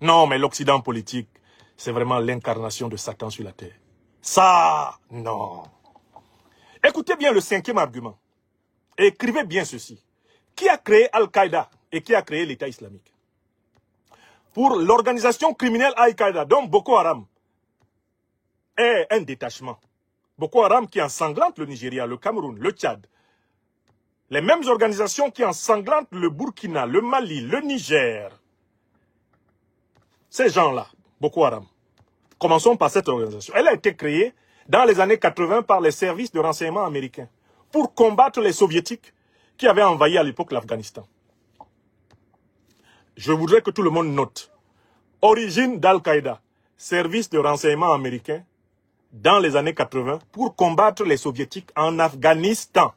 Non, mais l'Occident politique, c'est vraiment l'incarnation de Satan sur la terre. Ça, non. Écoutez bien le cinquième argument. Et écrivez bien ceci. Qui a créé Al-Qaïda et qui a créé l'État islamique? Pour l'organisation criminelle Al-Qaïda, dont Boko Haram est un détachement. Boko Haram qui ensanglante le Nigeria, le Cameroun, le Tchad. Les mêmes organisations qui ensanglantent le Burkina, le Mali, le Niger. Ces gens-là, Boko Haram. Commençons par cette organisation. Elle a été créée dans les années 80 par les services de renseignement américains pour combattre les soviétiques qui avaient envahi à l'époque l'Afghanistan. Je voudrais que tout le monde note. Origine d'Al-Qaïda, service de renseignement américain dans les années 80 pour combattre les soviétiques en Afghanistan.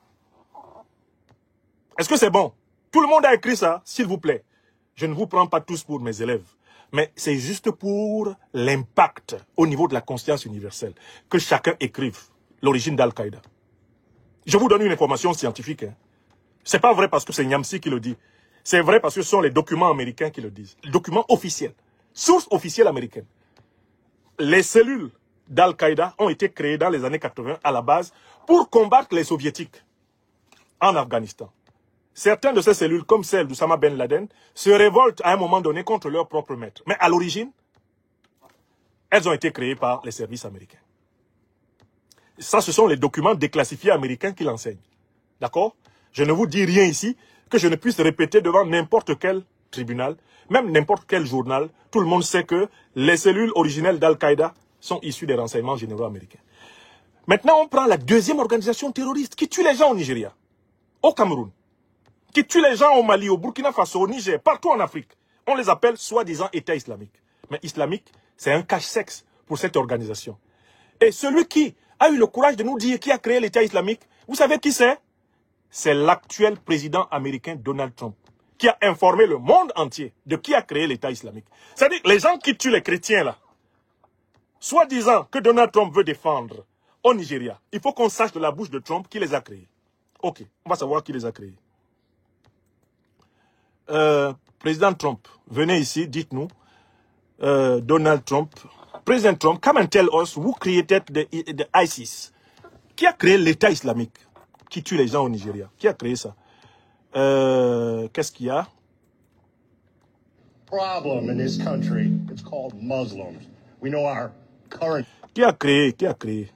Est-ce que c'est bon? Tout le monde a écrit ça, s'il vous plaît. Je ne vous prends pas tous pour mes élèves. Mais c'est juste pour l'impact au niveau de la conscience universelle. Que chacun écrive l'origine d'Al-Qaïda. Je vous donne une information scientifique. Hein. Ce n'est pas vrai parce que c'est Niamsi qui le dit. C'est vrai parce que ce sont les documents américains qui le disent. Documents officiels. Source officielle américaine. Les cellules d'Al-Qaïda ont été créées dans les années 80 à la base pour combattre les soviétiques en Afghanistan. Certaines de ces cellules, comme celle d'Oussama Ben Laden, se révoltent à un moment donné contre leur propre maître. Mais à l'origine, elles ont été créées par les services américains. Ça, ce sont les documents déclassifiés américains qui l'enseignent. D'accord? Je ne vous dis rien ici que je ne puisse répéter devant n'importe quel tribunal, même n'importe quel journal. Tout le monde sait que les cellules originelles d'Al-Qaïda sont issues des renseignements généraux américains. Maintenant, on prend la deuxième organisation terroriste qui tue les gens au Nigeria, au Cameroun, qui tue les gens au Mali, au Burkina Faso, au Niger, partout en Afrique. On les appelle soi-disant État islamique. Mais islamique, c'est un cache-sexe pour cette organisation. Et celui qui a eu le courage de nous dire qui a créé l'État islamique, vous savez qui c'est? C'est l'actuel président américain Donald Trump. qui a informé le monde entier de qui a créé l'État islamique. C'est-à-dire les gens qui tuent les chrétiens là, soi-disant que Donald Trump veut défendre au Nigeria, il faut qu'on sache de la bouche de Trump qui les a créés. Ok, on va savoir qui les a créés. Président Trump, venez ici, dites-nous, Donald Trump, President Trump, come and tell us who created the ISIS. Qui a créé l'État islamique qui tue les gens au Nigeria? Qui a créé ça? Qu'est-ce qu'il y a? Problem in this country, it's called Muslims. We know our current... Qui a créé? Qui a créé?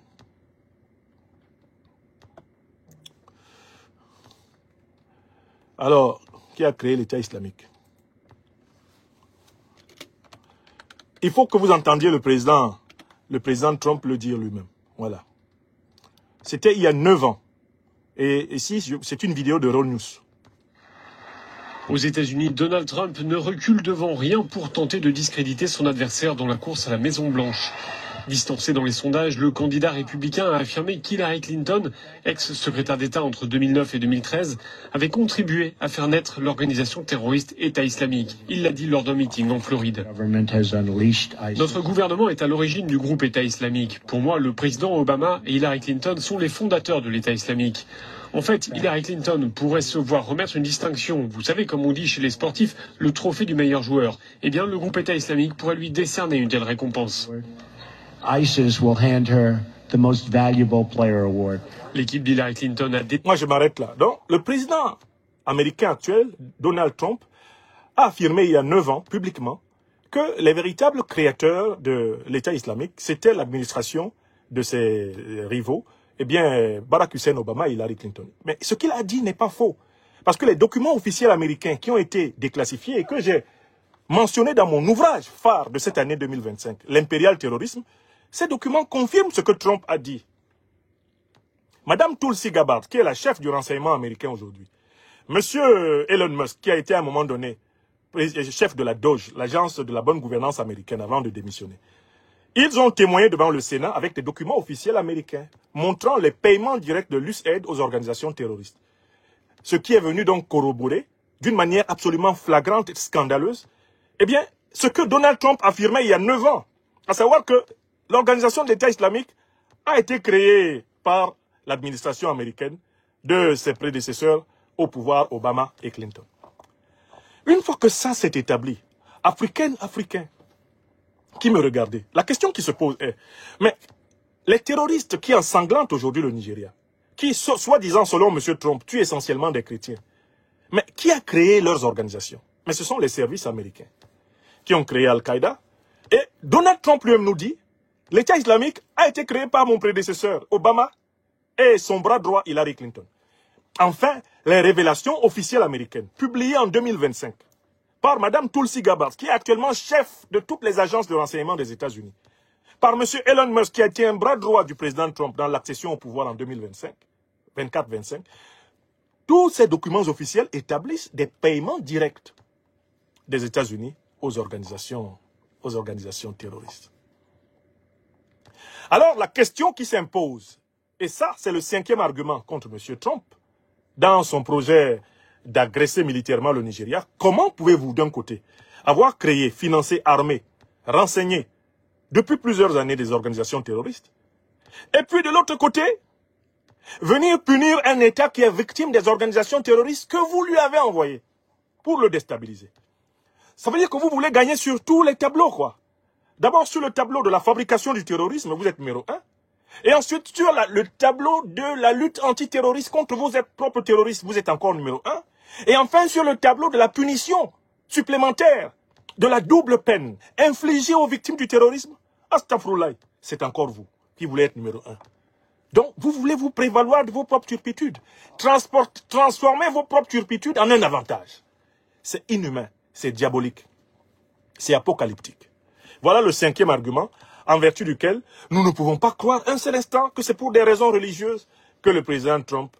Alors, qui a créé l'État islamique? Il faut que vous entendiez le président Trump le dire lui-même. Voilà. C'était il y a 9 ans. Et ici, c'est une vidéo de Roll News. Aux États-Unis, Donald Trump ne recule devant rien pour tenter de discréditer son adversaire dans la course à la Maison-Blanche. Distancé dans les sondages, le candidat républicain a affirmé qu'Hillary Clinton, ex-secrétaire d'État entre 2009 et 2013, avait contribué à faire naître l'organisation terroriste État islamique. Il l'a dit lors d'un meeting en Floride. Notre gouvernement est à l'origine du groupe État islamique. Pour moi, le président Obama et Hillary Clinton sont les fondateurs de l'État islamique. En fait, Hillary Clinton pourrait se voir remettre une distinction. Vous savez, comme on dit chez les sportifs, le trophée du meilleur joueur. Eh bien, le groupe État islamique pourrait lui décerner une telle récompense. ISIS will hand her the most valuable player award. L'équipe d'Hillary Clinton a Moi, je m'arrête là. Donc, le président américain actuel, Donald Trump, a affirmé il y a 9 ans, publiquement, que les véritables créateurs de l'État islamique, c'était l'administration de ses rivaux, eh bien, Barack Hussein Obama et Hillary Clinton. Mais ce qu'il a dit n'est pas faux. Parce que les documents officiels américains qui ont été déclassifiés et que j'ai mentionnés dans mon ouvrage phare de cette année 2025, l'impérial terrorisme, ces documents confirment ce que Trump a dit. Madame Tulsi Gabbard, qui est la chef du renseignement américain aujourd'hui, Monsieur Elon Musk, qui a été à un moment donné chef de la DOGE, l'agence de la bonne gouvernance américaine, avant de démissionner, ils ont témoigné devant le Sénat avec des documents officiels américains montrant les paiements directs de l'USAID aux organisations terroristes. Ce qui est venu donc corroborer, d'une manière absolument flagrante et scandaleuse, eh bien, ce que Donald Trump affirmait il y a 9 ans, à savoir que l'organisation de l'État islamique a été créée par l'administration américaine de ses prédécesseurs au pouvoir, Obama et Clinton. Une fois que ça s'est établi, Africains, qui me regardez, la question qui se pose est, mais les terroristes qui ensanglantent aujourd'hui le Nigeria, qui, soi-disant, selon M. Trump, tuent essentiellement des chrétiens, mais qui a créé leurs organisations? Mais ce sont les services américains qui ont créé Al-Qaïda. Et Donald Trump lui-même nous dit, l'État islamique a été créé par mon prédécesseur, Obama, et son bras droit, Hillary Clinton. Enfin, les révélations officielles américaines, publiées en 2025, par Mme Tulsi Gabbard, qui est actuellement chef de toutes les agences de renseignement des États-Unis, par M. Elon Musk, qui a été un bras droit du président Trump dans l'accession au pouvoir en 2024-25, tous ces documents officiels établissent des paiements directs des États-Unis aux organisations terroristes. Alors, la question qui s'impose, et ça, c'est le 5e argument contre M. Trump, dans son projet d'agresser militairement le Nigeria, comment pouvez-vous, d'un côté, avoir créé, financé, armé, renseigné, depuis plusieurs années des organisations terroristes, et puis de l'autre côté, venir punir un État qui est victime des organisations terroristes que vous lui avez envoyées pour le déstabiliser? Ça veut dire que vous voulez gagner sur tous les tableaux, quoi. D'abord, sur le tableau de la fabrication du terrorisme, vous êtes numéro 1. Et ensuite, sur le tableau de la lutte antiterroriste contre vos propres terroristes, vous êtes encore numéro 1. Et enfin, sur le tableau de la punition supplémentaire, de la double peine infligée aux victimes du terrorisme, astaghfirullah, c'est encore vous qui voulez être numéro 1. Donc, vous voulez vous prévaloir de vos propres turpitudes, transformer vos propres turpitudes en un avantage. C'est inhumain, c'est diabolique, c'est apocalyptique. Voilà le 5e argument, en vertu duquel nous ne pouvons pas croire un seul instant que c'est pour des raisons religieuses que le président Trump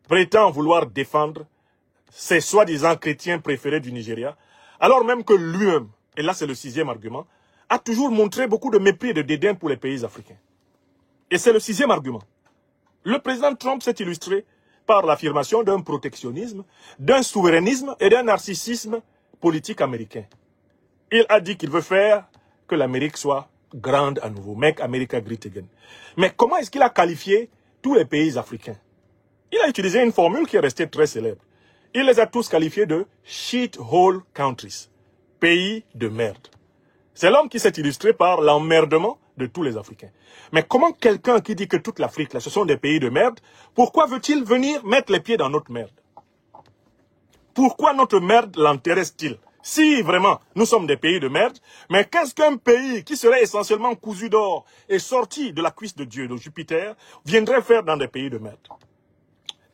prétend vouloir défendre ses soi-disant chrétiens préférés du Nigeria, alors même que lui-même, et là c'est le 6e argument, a toujours montré beaucoup de mépris et de dédain pour les pays africains. Et c'est le 6e argument. Le président Trump s'est illustré par l'affirmation d'un protectionnisme, d'un souverainisme et d'un narcissisme politique américain. Il a dit qu'il veut faire que l'Amérique soit grande à nouveau, make America great again. Mais comment est-ce qu'il a qualifié tous les pays africains? Il a utilisé une formule qui est restée très célèbre. Il les a tous qualifiés de shithole countries, pays de merde. C'est l'homme qui s'est illustré par l'emmerdement de tous les Africains. Mais comment quelqu'un qui dit que toute l'Afrique, là, ce sont des pays de merde, pourquoi veut-il venir mettre les pieds dans notre merde? Pourquoi notre merde l'intéresse-t-il? Si vraiment nous sommes des pays de merde, mais qu'est-ce qu'un pays qui serait essentiellement cousu d'or et sorti de la cuisse de Dieu, de Jupiter, viendrait faire dans des pays de merde?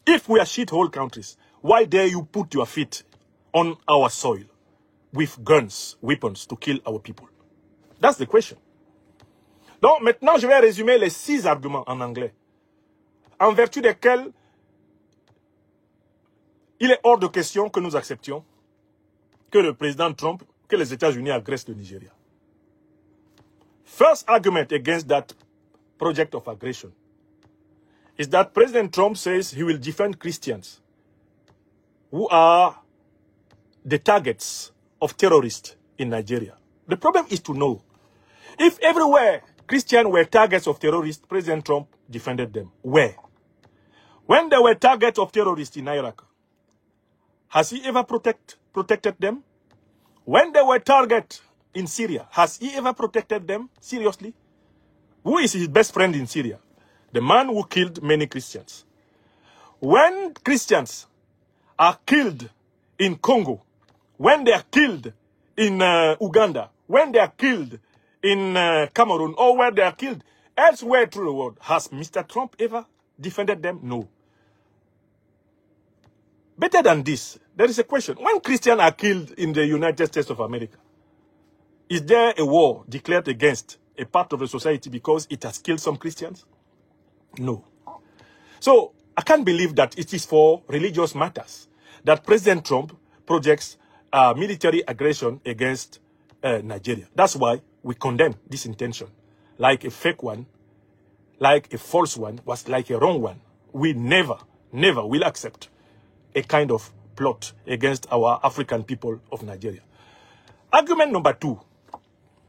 If we are shithole countries, why dare you put your feet on our soil with guns, weapons to kill our people? That's the question. Donc maintenant, je vais résumer les 6 arguments en anglais, en vertu desquels il est hors de question que nous acceptions que le président Trump, que les États-Unis agressent le Nigeria. First argument against that project of aggression is that President Trump says he will defend Christians who are the targets of terrorists in Nigeria. The problem is to know, if everywhere Christians were targets of terrorists, President Trump defended them. Where? When they were targets of terrorists in Iraq, has he ever protected them? When they were targets in Syria, has he ever protected them? Seriously? Who is his best friend in Syria? The man who killed many Christians. When Christians are killed in Congo, when they are killed in Uganda, when they are killed in Cameroon, or where they are killed elsewhere through the world, has Mr. Trump ever defended them? No. Better than this, there is a question. When Christians are killed in the United States of America, is there a war declared against a part of the society because it has killed some Christians? No. So, I can't believe that it is for religious matters that President Trump projects military aggression against Nigeria. That's why we condemn this intention. Like a fake one, like a false one, was like a wrong one. We never will accept a kind of plot against our African people of Nigeria. Argument number 2.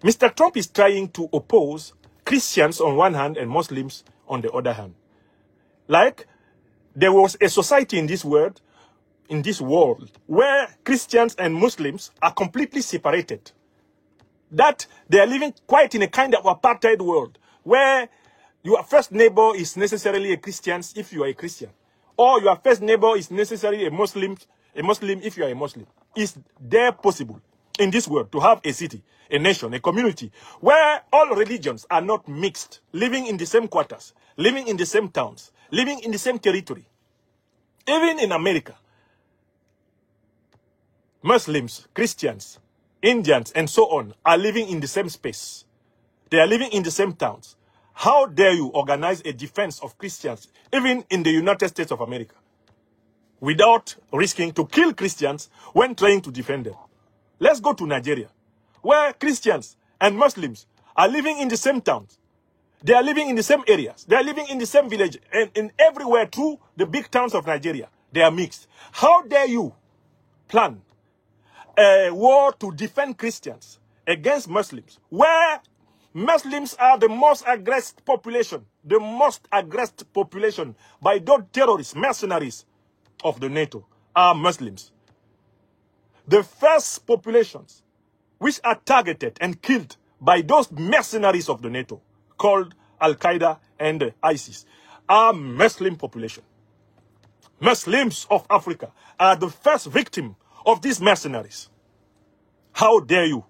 Mr. Trump is trying to oppose Christians on one hand and Muslims on the other hand. Like there was a society in this world, where Christians and Muslims are completely separated. That they are living quite in a kind of apartheid world, where your first neighbor is necessarily a Christian if you are a Christian, or your first neighbor is necessarily a Muslim if you are a Muslim. Is there possible in this world to have a city, a nation, a community, where all religions are not mixed, living in the same quarters, living in the same towns, living in the same territory? Even in America, Muslims, Christians, Indians, and so on are living in the same space. They are living in the same towns. How dare you organize a defense of Christians, even in the United States of America, without risking to kill Christians when trying to defend them? Let's go to Nigeria, where Christians and Muslims are living in the same towns. They are living in the same areas. They are living in the same village. And in everywhere through the big towns of Nigeria, they are mixed. How dare you plan a war to defend Christians against Muslims, where Muslims are the most aggressed population by those terrorists, mercenaries of the NATO, are Muslims. The first populations which are targeted and killed by those mercenaries of the NATO, called Al-Qaeda and ISIS, are Muslim population. Muslims of Africa are the first victim of these mercenaries. How dare you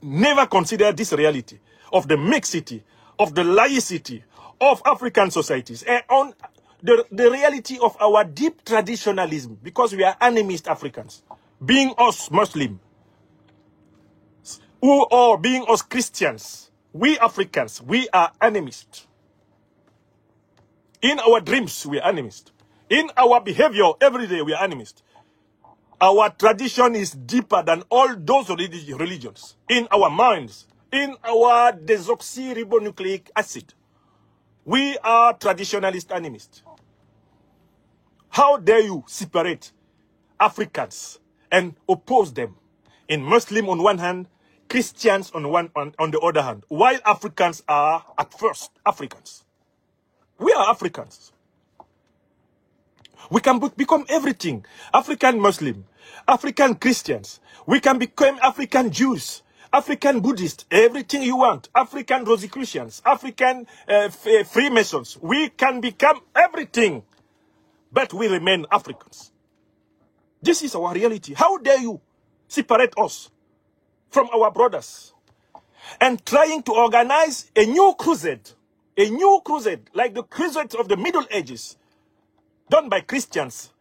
never consider this reality of the mixity, of the laicity of African societies, and on the reality of our deep traditionalism, because we are animist Africans, being us Muslim, or being us Christians. We Africans, we are animist. In our dreams, we are animist. In our behavior every day, we are animist. Our tradition is deeper than all those religions. In our minds, in our desoxyribonucleic acid, we are traditionalist animists. How dare you separate Africans and oppose them in Muslim on one hand, Christians on the other hand, while Africans are at first Africans. We are Africans. We can become everything. African Muslim, African Christians. We can become African Jews, African Buddhists, everything you want. African Rosicrucians, African Freemasons. We can become everything, but we remain Africans. This is our reality. How dare you separate us from our brothers and trying to organize a new crusade like the crusade of the Middle Ages, done by Christians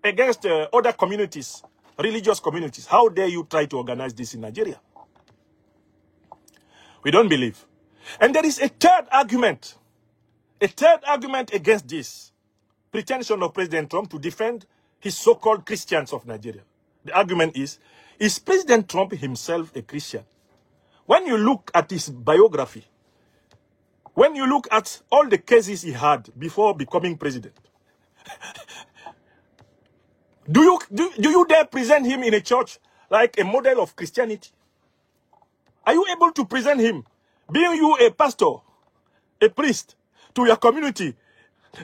against other communities, religious communities. How dare you try to organize this in Nigeria? We don't believe. And there is a third argument against this pretension of President Trump to defend his so-called Christians of Nigeria. The argument is President Trump himself a Christian? When you look at his biography, when you look at all the cases he had before becoming president, do you dare present him in a church like a model of Christianity? Are you able to present him, being you a pastor, a priest, to your community,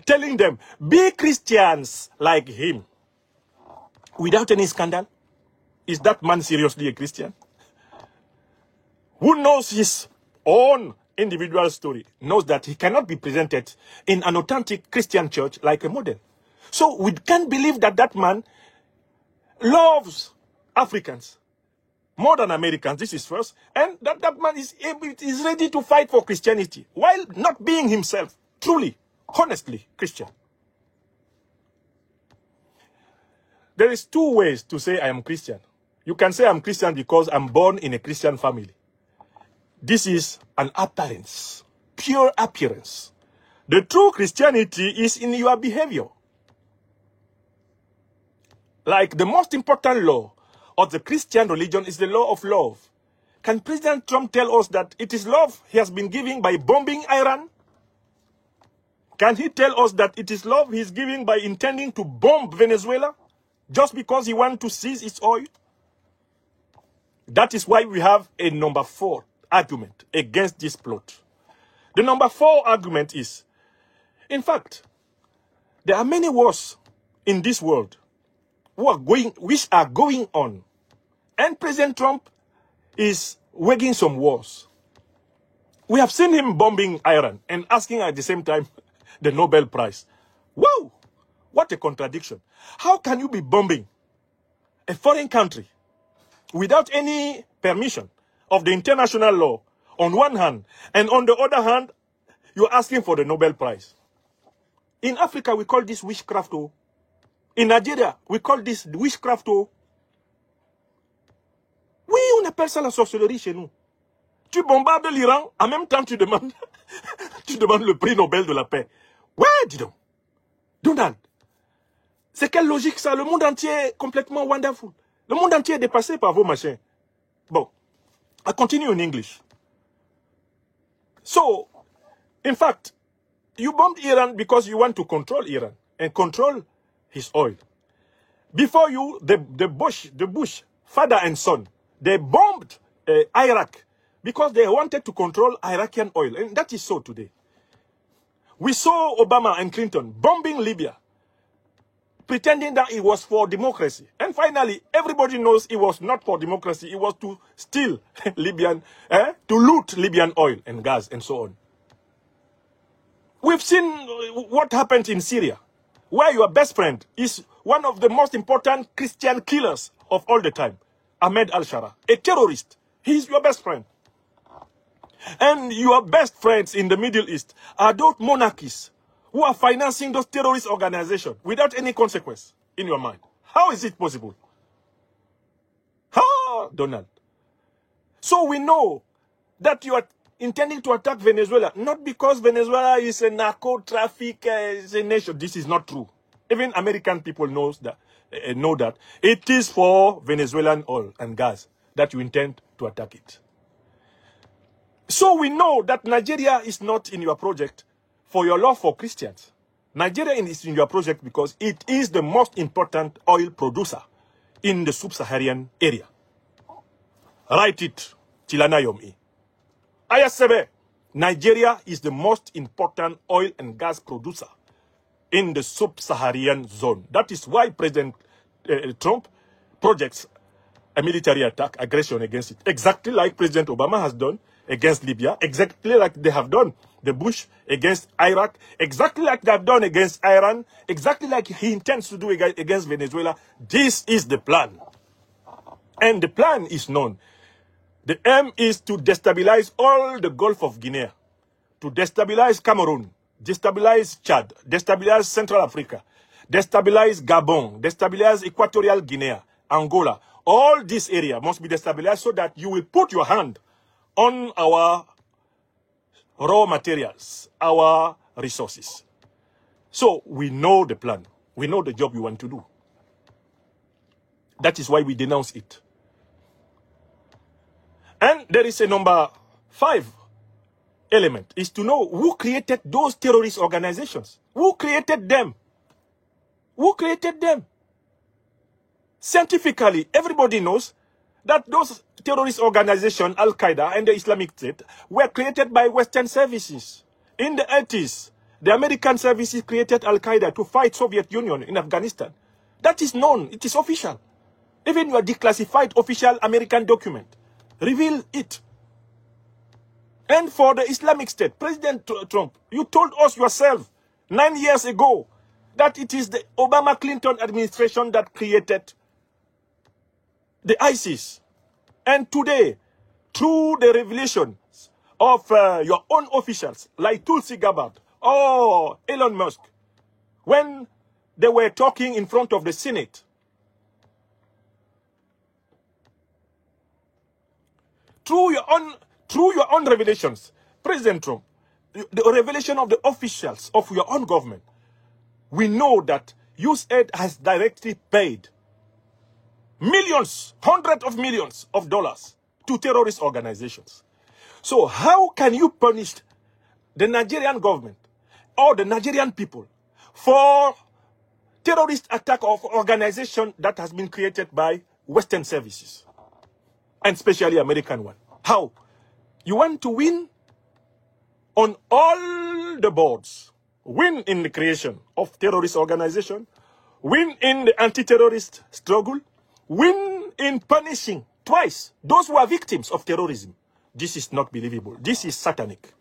telling them, be Christians like him, without any scandal? Is that man seriously a Christian? Who knows his own individual story knows that he cannot be presented in an authentic Christian church like a model. So we can't believe that that man loves Africans more than Americans. This is first. And that man is ready to fight for Christianity while not being himself truly, honestly Christian. There is two ways to say I am Christian. You can say I'm Christian because I'm born in a Christian family. This is an appearance, pure appearance. The true Christianity is in your behavior. Like the most important law of the Christian religion is the law of love. Can President Trump tell us that it is love he has been giving by bombing Iran? Can he tell us that it is love he's giving by intending to bomb Venezuela just because he wants to seize its oil? That is why we have a number 4 argument against this plot. The number 4 argument is, in fact, there are many wars in this world which are going on. And President Trump is waging some wars. We have seen him bombing Iran and asking at the same time the Nobel Prize. Wow! What a contradiction. How can you be bombing a foreign country without any permission of the international law on one hand, and on the other hand, you're asking for the Nobel Prize? In Africa, we call this witchcraft. In Nigeria, we call this witchcraft. Oui, on appelle ça la sorcellerie chez nous. Tu bombardes l'Iran, en même temps tu demandes, tu demandes le prix Nobel de la paix. Ouais, dis donc. Donald, c'est quelle logique ça? Le monde entier est complètement wonderful. Le monde entier est dépassé par vos machins. Bon, I continue in English. So, in fact, you bombed Iran because you want to control Iran and control his oil. Before you, the Bush, father and son, they bombed Iraq because they wanted to control Iraqi oil. And that is so today. We saw Obama and Clinton bombing Libya, pretending that it was for democracy. And finally, everybody knows it was not for democracy. It was to steal Libyan, to loot Libyan oil and gas and so on. We've seen what happened in Syria, where your best friend is one of the most important Christian killers of all the time, Ahmed al-Shara, a terrorist. He's your best friend. And your best friends in the Middle East are those monarchies who are financing those terrorist organizations without any consequence in your mind. How is it possible? How, Donald? So we know that you are intending to attack Venezuela, not because Venezuela is a narco-traffic nation. This is not true. Even American people know that it is for Venezuelan oil and gas that you intend to attack it. So we know that Nigeria is not in your project for your love for Christians. Nigeria is in your project because it is the most important oil producer in the sub-Saharan area. Write it, Tilana Yomi. Ayasebe, Nigeria is the most important oil and gas producer in the sub-Saharan zone. That is why President Trump projects a military attack, aggression against it. Exactly like President Obama has done against Libya, exactly like they have done the Bush against Iraq, exactly like they have done against Iran, exactly like he intends to do against Venezuela. This is the plan. And the plan is known. The aim is to destabilize all the Gulf of Guinea, to destabilize Cameroon, destabilize Chad, destabilize Central Africa, destabilize Gabon, destabilize Equatorial Guinea, Angola. All this area must be destabilized so that you will put your hand on our raw materials, our resources. So we know the plan. We know the job you want to do. That is why we denounce it. And there is a number 5 element, is to know who created those terrorist organizations. Who created them? Who created them? Scientifically, everybody knows that those terrorist organizations, Al-Qaeda and the Islamic State, were created by Western services. In the 80s, the American services created Al-Qaeda to fight Soviet Union in Afghanistan. That is known. It is official. Even your declassified official American document reveal it. And for the Islamic State, President Trump, you told us yourself 9 years ago that it is the Obama-Clinton administration that created the ISIS. And today, through the revelations of your own officials, like Tulsi Gabbard or Elon Musk, when they were talking in front of the Senate, through your own revelations, President Trump, the revelation of the officials of your own government, we know that USAID has directly paid millions, hundreds of millions of dollars to terrorist organizations. So how can you punish the Nigerian government or the Nigerian people for terrorist attack of organization that has been created by Western services, and especially American one? How? You want to win on all the boards. Win in the creation of terrorist organization, win in the anti-terrorist struggle, win in punishing twice those who are victims of terrorism. This is not believable. This is satanic.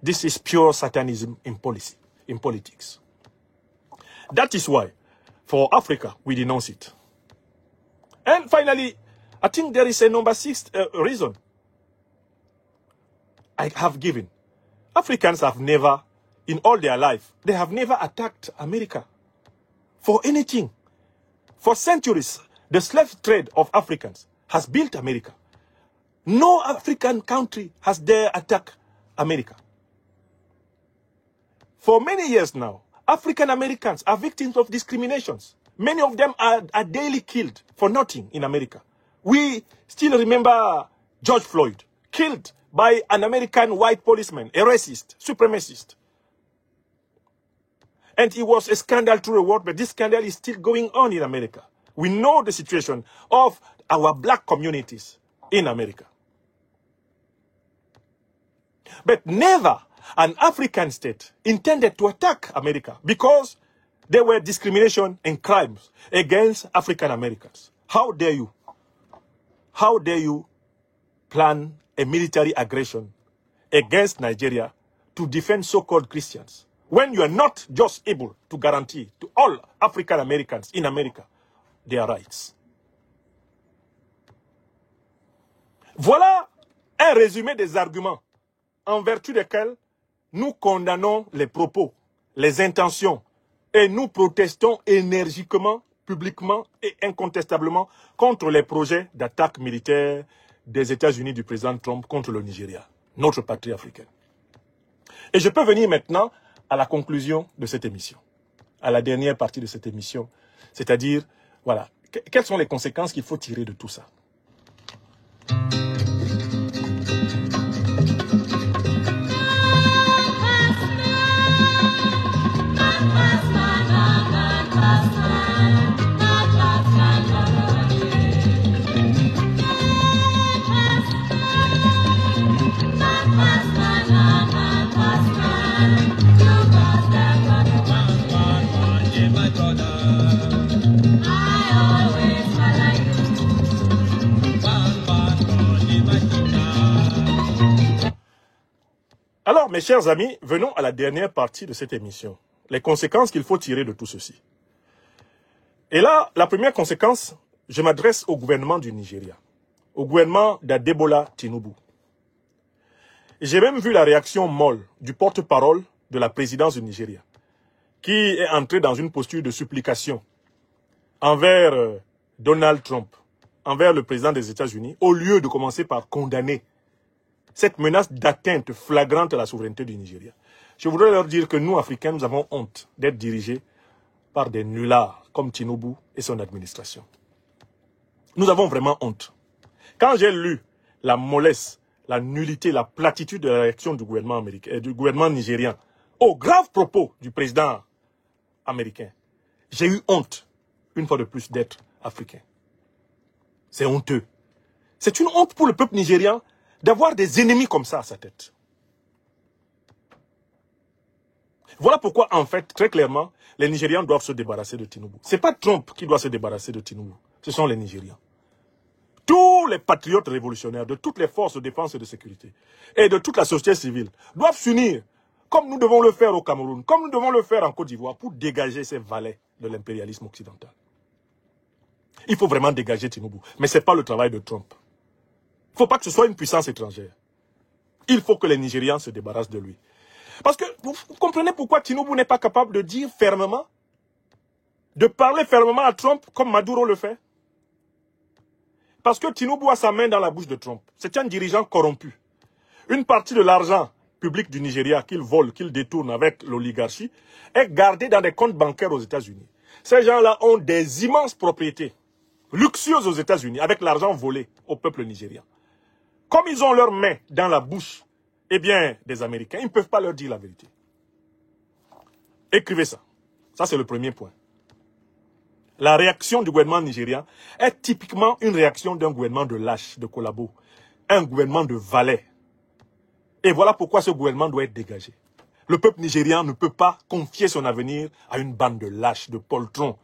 This is pure satanism in policy, in politics. That is why, for Africa, we denounce it. And finally, I think there is a number 6 reason I have given. Africans have never, in all their life, they have never attacked America for anything. For centuries, the slave trade of Africans has built America. No African country has dared attack America. For many years now, African Americans are victims of discriminations. Many of them are daily killed for nothing in America. We still remember George Floyd, killed by an American white policeman, a racist, supremacist. And it was a scandal to the world, but this scandal is still going on in America. We know the situation of our black communities in America. But never an African state intended to attack America because there were discrimination and crimes against African Americans. How dare you? How dare you plan a military aggression against Nigeria to defend so-called Christians when you are not just able to guarantee to all African Americans in America their rights? Voilà un résumé des arguments en vertu desquels nous condamnons les propos, les intentions, et nous protestons énergiquement, publiquement et incontestablement contre les projets d'attaque militaire des États-Unis du président Trump contre le Nigeria, notre patrie africaine. Et je peux venir maintenant à la conclusion de cette émission, à la dernière partie de cette émission, c'est-à-dire, voilà, quelles sont les conséquences qu'il faut tirer de tout ça? Alors, mes chers amis, venons à la dernière partie de cette émission. Les conséquences qu'il faut tirer de tout ceci. Et là, la première conséquence, je m'adresse au gouvernement du Nigeria, au gouvernement d'Adebola Tinubu. J'ai même vu la réaction molle du porte-parole de la présidence du Nigeria, qui est entré dans une posture de supplication envers Donald Trump, envers le président des États-Unis, au lieu de commencer par condamner cette menace d'atteinte flagrante à la souveraineté du Nigeria. Je voudrais leur dire que nous, Africains, nous avons honte d'être dirigés par des nullards comme Tinubu et son administration. Nous avons vraiment honte. Quand j'ai lu la mollesse, la nullité, la platitude de la réaction du gouvernement américain, du gouvernement nigérien aux graves propos du président américain, j'ai eu honte, une fois de plus, d'être africain. C'est honteux. C'est une honte pour le peuple nigérian d'avoir des ennemis comme ça à sa tête. Voilà pourquoi, en fait, très clairement, les Nigérians doivent se débarrasser de Tinubu. Ce n'est pas Trump qui doit se débarrasser de Tinubu. Ce sont les Nigérians. Tous les patriotes révolutionnaires de toutes les forces de défense et de sécurité et de toute la société civile doivent s'unir, comme nous devons le faire au Cameroun, comme nous devons le faire en Côte d'Ivoire, pour dégager ces valets de l'impérialisme occidental. Il faut vraiment dégager Tinubu. Mais ce n'est pas le travail de Trump. Il ne faut pas que ce soit une puissance étrangère. Il faut que les Nigérians se débarrassent de lui. Parce que vous comprenez pourquoi Tinubu n'est pas capable de dire fermement, de parler fermement à Trump comme Maduro le fait. Parce que Tinubu a sa main dans la bouche de Trump. C'est un dirigeant corrompu. Une partie de l'argent public du Nigeria qu'il vole, qu'il détourne avec l'oligarchie, est gardée dans des comptes bancaires aux États-Unis. Ces gens-là ont des immenses propriétés luxueuses aux États-Unis avec l'argent volé au peuple nigérian. Comme ils ont leur main dans la bouche, eh bien, des Américains, ils ne peuvent pas leur dire la vérité. Écrivez ça. Ça, c'est le premier point. La réaction du gouvernement nigérien est typiquement une réaction d'un gouvernement de lâches, de collabos, un gouvernement de valets. Et voilà pourquoi ce gouvernement doit être dégagé. Le peuple nigérien ne peut pas confier son avenir à une bande de lâches, de poltrons.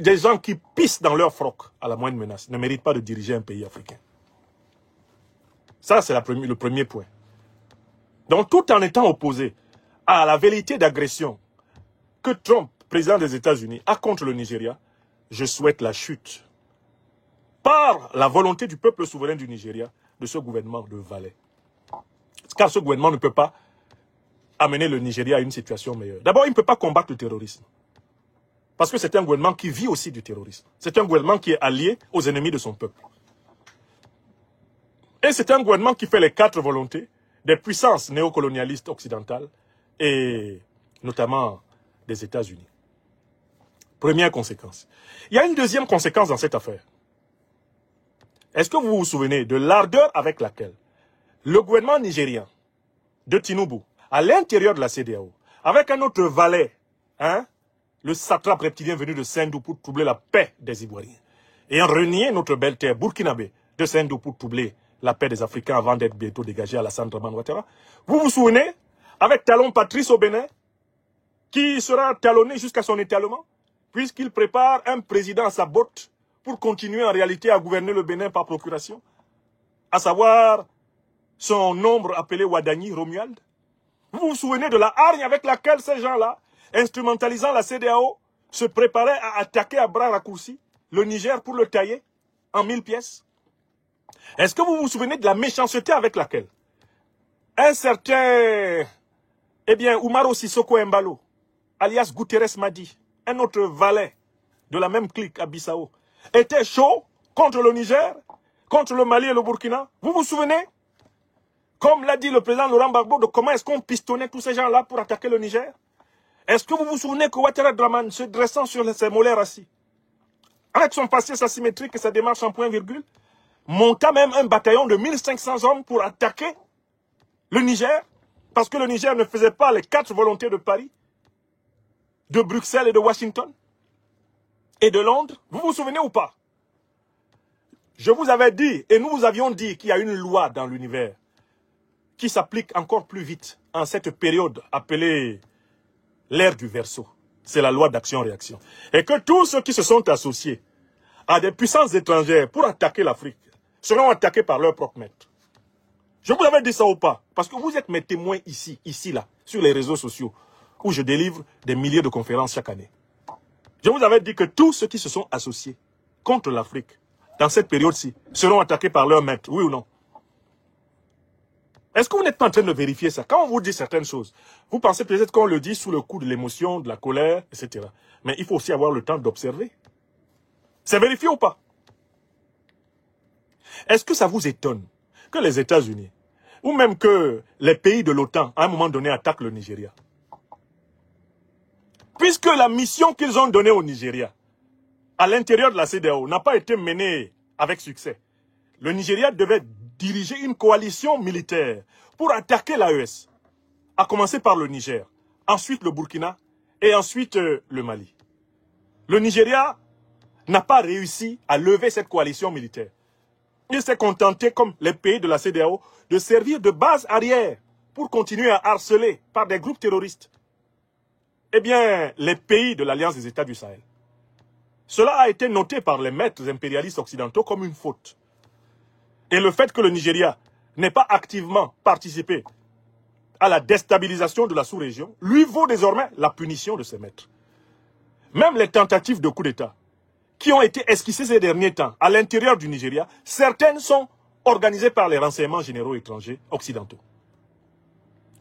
Des gens qui pissent dans leur froc à la moindre menace ne méritent pas de diriger un pays africain. Ça, c'est le premier point. Donc, tout en étant opposé à la velléité d'agression que Trump, président des États-Unis, a contre le Nigeria, je souhaite la chute, par la volonté du peuple souverain du Nigeria, de ce gouvernement de valets. Car ce gouvernement ne peut pas amener le Nigeria à une situation meilleure. D'abord, il ne peut pas combattre le terrorisme. Parce que c'est un gouvernement qui vit aussi du terrorisme. C'est un gouvernement qui est allié aux ennemis de son peuple. Et c'est un gouvernement qui fait les 4 volontés des puissances néocolonialistes occidentales et notamment des États-Unis. Première conséquence. Il y a une deuxième conséquence dans cette affaire. Est-ce que vous vous souvenez de l'ardeur avec laquelle le gouvernement nigérien de Tinubu, à l'intérieur de la CEDEAO, avec un autre valet, le satrape reptilien venu de Sendou pour troubler la paix des Ivoiriens, et en renier notre belle terre burkinabé de Sendou pour troubler la paix des Africains avant d'être bientôt dégagé à la Draman Ouattara. Vous vous souvenez, avec Talon Patrice au Bénin, qui sera talonné jusqu'à son étalement, puisqu'il prépare un président à sa botte pour continuer en réalité à gouverner le Bénin par procuration, à savoir son nombre appelé Ouadani Romuald. Vous vous souvenez de la hargne avec laquelle ces gens-là, instrumentalisant la CEDEAO, se préparaient à attaquer à bras raccourcis le Niger pour le tailler en 1000 pièces? Est-ce que vous vous souvenez de la méchanceté avec laquelle un certain, Oumaro Sissoko Embalo, alias Guterres Madi, un autre valet de la même clique à Bissau, était chaud contre le Niger, contre le Mali et le Burkina? Vous vous souvenez, comme l'a dit le président Laurent Gbagbo, de comment est-ce qu'on pistonnait tous ces gens-là pour attaquer le Niger? Est-ce que vous vous souvenez que Ouattara Draman, se dressant sur ses molaires assis, avec son faciès asymétrique et sa démarche en point-virgule, monta même un bataillon de 1500 hommes pour attaquer le Niger, parce que le Niger ne faisait pas les 4 volontés de Paris, de Bruxelles et de Washington, et de Londres? Vous vous souvenez ou pas? Je vous avais dit, et nous vous avions dit qu'il y a une loi dans l'univers qui s'applique encore plus vite en cette période appelée l'ère du Verseau. C'est la loi d'action-réaction. Et que tous ceux qui se sont associés à des puissances étrangères pour attaquer l'Afrique seront attaqués par leur propre maître. Je vous avais dit ça ou pas? Parce que vous êtes mes témoins ici, là, sur les réseaux sociaux, où je délivre des milliers de conférences chaque année. Je vous avais dit que tous ceux qui se sont associés contre l'Afrique, dans cette période-ci, seront attaqués par leur maître, oui ou non? Est-ce que vous n'êtes pas en train de vérifier ça? Quand on vous dit certaines choses, vous pensez peut-être qu'on le dit sous le coup de l'émotion, de la colère, etc. Mais il faut aussi avoir le temps d'observer. C'est vérifié ou pas? Est-ce que ça vous étonne que les États-Unis, ou même que les pays de l'OTAN, à un moment donné, attaquent le Nigeria? Puisque la mission qu'ils ont donnée au Nigeria, à l'intérieur de la CEDEAO, n'a pas été menée avec succès. Le Nigeria devait diriger une coalition militaire pour attaquer l'AES, à commencer par le Niger, ensuite le Burkina et ensuite le Mali. Le Nigeria n'a pas réussi à lever cette coalition militaire. Il s'est contenté, comme les pays de la CEDEAO, de servir de base arrière pour continuer à harceler par des groupes terroristes. Eh bien, les pays de l'Alliance des États du Sahel. Cela a été noté par les maîtres impérialistes occidentaux comme une faute. Et le fait que le Nigeria n'ait pas activement participé à la déstabilisation de la sous-région lui vaut désormais la punition de ses maîtres. Même les tentatives de coup d'État qui ont été esquissées ces derniers temps à l'intérieur du Nigeria, certaines sont organisées par les renseignements généraux étrangers occidentaux.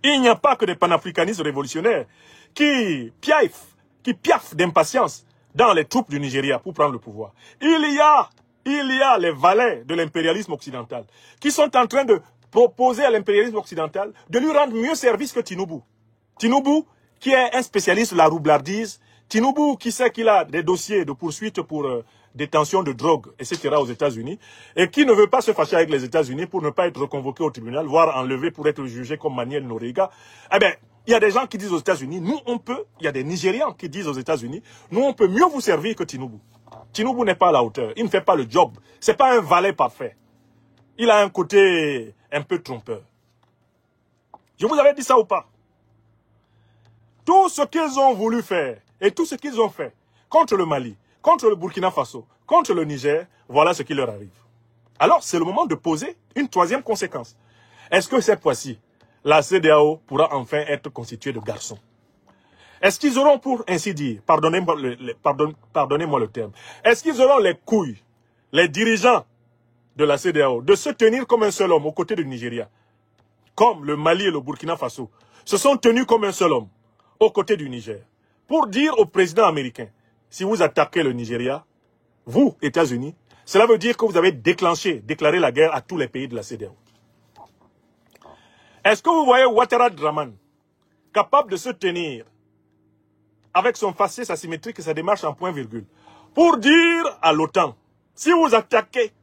Il n'y a pas que des panafricanistes révolutionnaires qui piaffent d'impatience dans les troupes du Nigeria pour prendre le pouvoir. Il y a les valets de l'impérialisme occidental qui sont en train de proposer à l'impérialisme occidental de lui rendre mieux service que Tinubu. Tinubu, qui est un spécialiste de la roublardise, Tinubu, qui sait qu'il a des dossiers de poursuite pour détention de drogue, etc. aux États-Unis, et qui ne veut pas se fâcher avec les États-Unis pour ne pas être reconvoqué au tribunal, voire enlevé pour être jugé comme Manuel Noriega. Eh bien, il y a des gens qui disent aux États-Unis, nous on peut, il y a des Nigérians qui disent aux États-Unis, nous on peut mieux vous servir que Tinubu. Tinubu n'est pas à la hauteur, il ne fait pas le job, c'est pas un valet parfait. Il a un côté un peu trompeur. Je vous avais dit ça ou pas? Tout ce qu'ils ont voulu faire, et tout ce qu'ils ont fait, contre le Mali, contre le Burkina Faso, contre le Niger, voilà ce qui leur arrive. Alors, c'est le moment de poser une troisième conséquence. Est-ce que cette fois-ci, la CEDEAO pourra enfin être constituée de garçons? Est-ce qu'ils auront, pour ainsi dire, pardonnez-moi le terme, est-ce qu'ils auront les couilles, les dirigeants de la CEDEAO, de se tenir comme un seul homme aux côtés du Nigeria, comme le Mali et le Burkina Faso se sont tenus comme un seul homme aux côtés du Niger, pour dire au président américain, si vous attaquez le Nigeria, vous, États-Unis, cela veut dire que vous avez déclaré la guerre à tous les pays de la CEDEAO. Est-ce que vous voyez Ouattara Draman capable de se tenir avec son faciès asymétrique et sa démarche en point-virgule pour dire à l'OTAN, si vous attaquez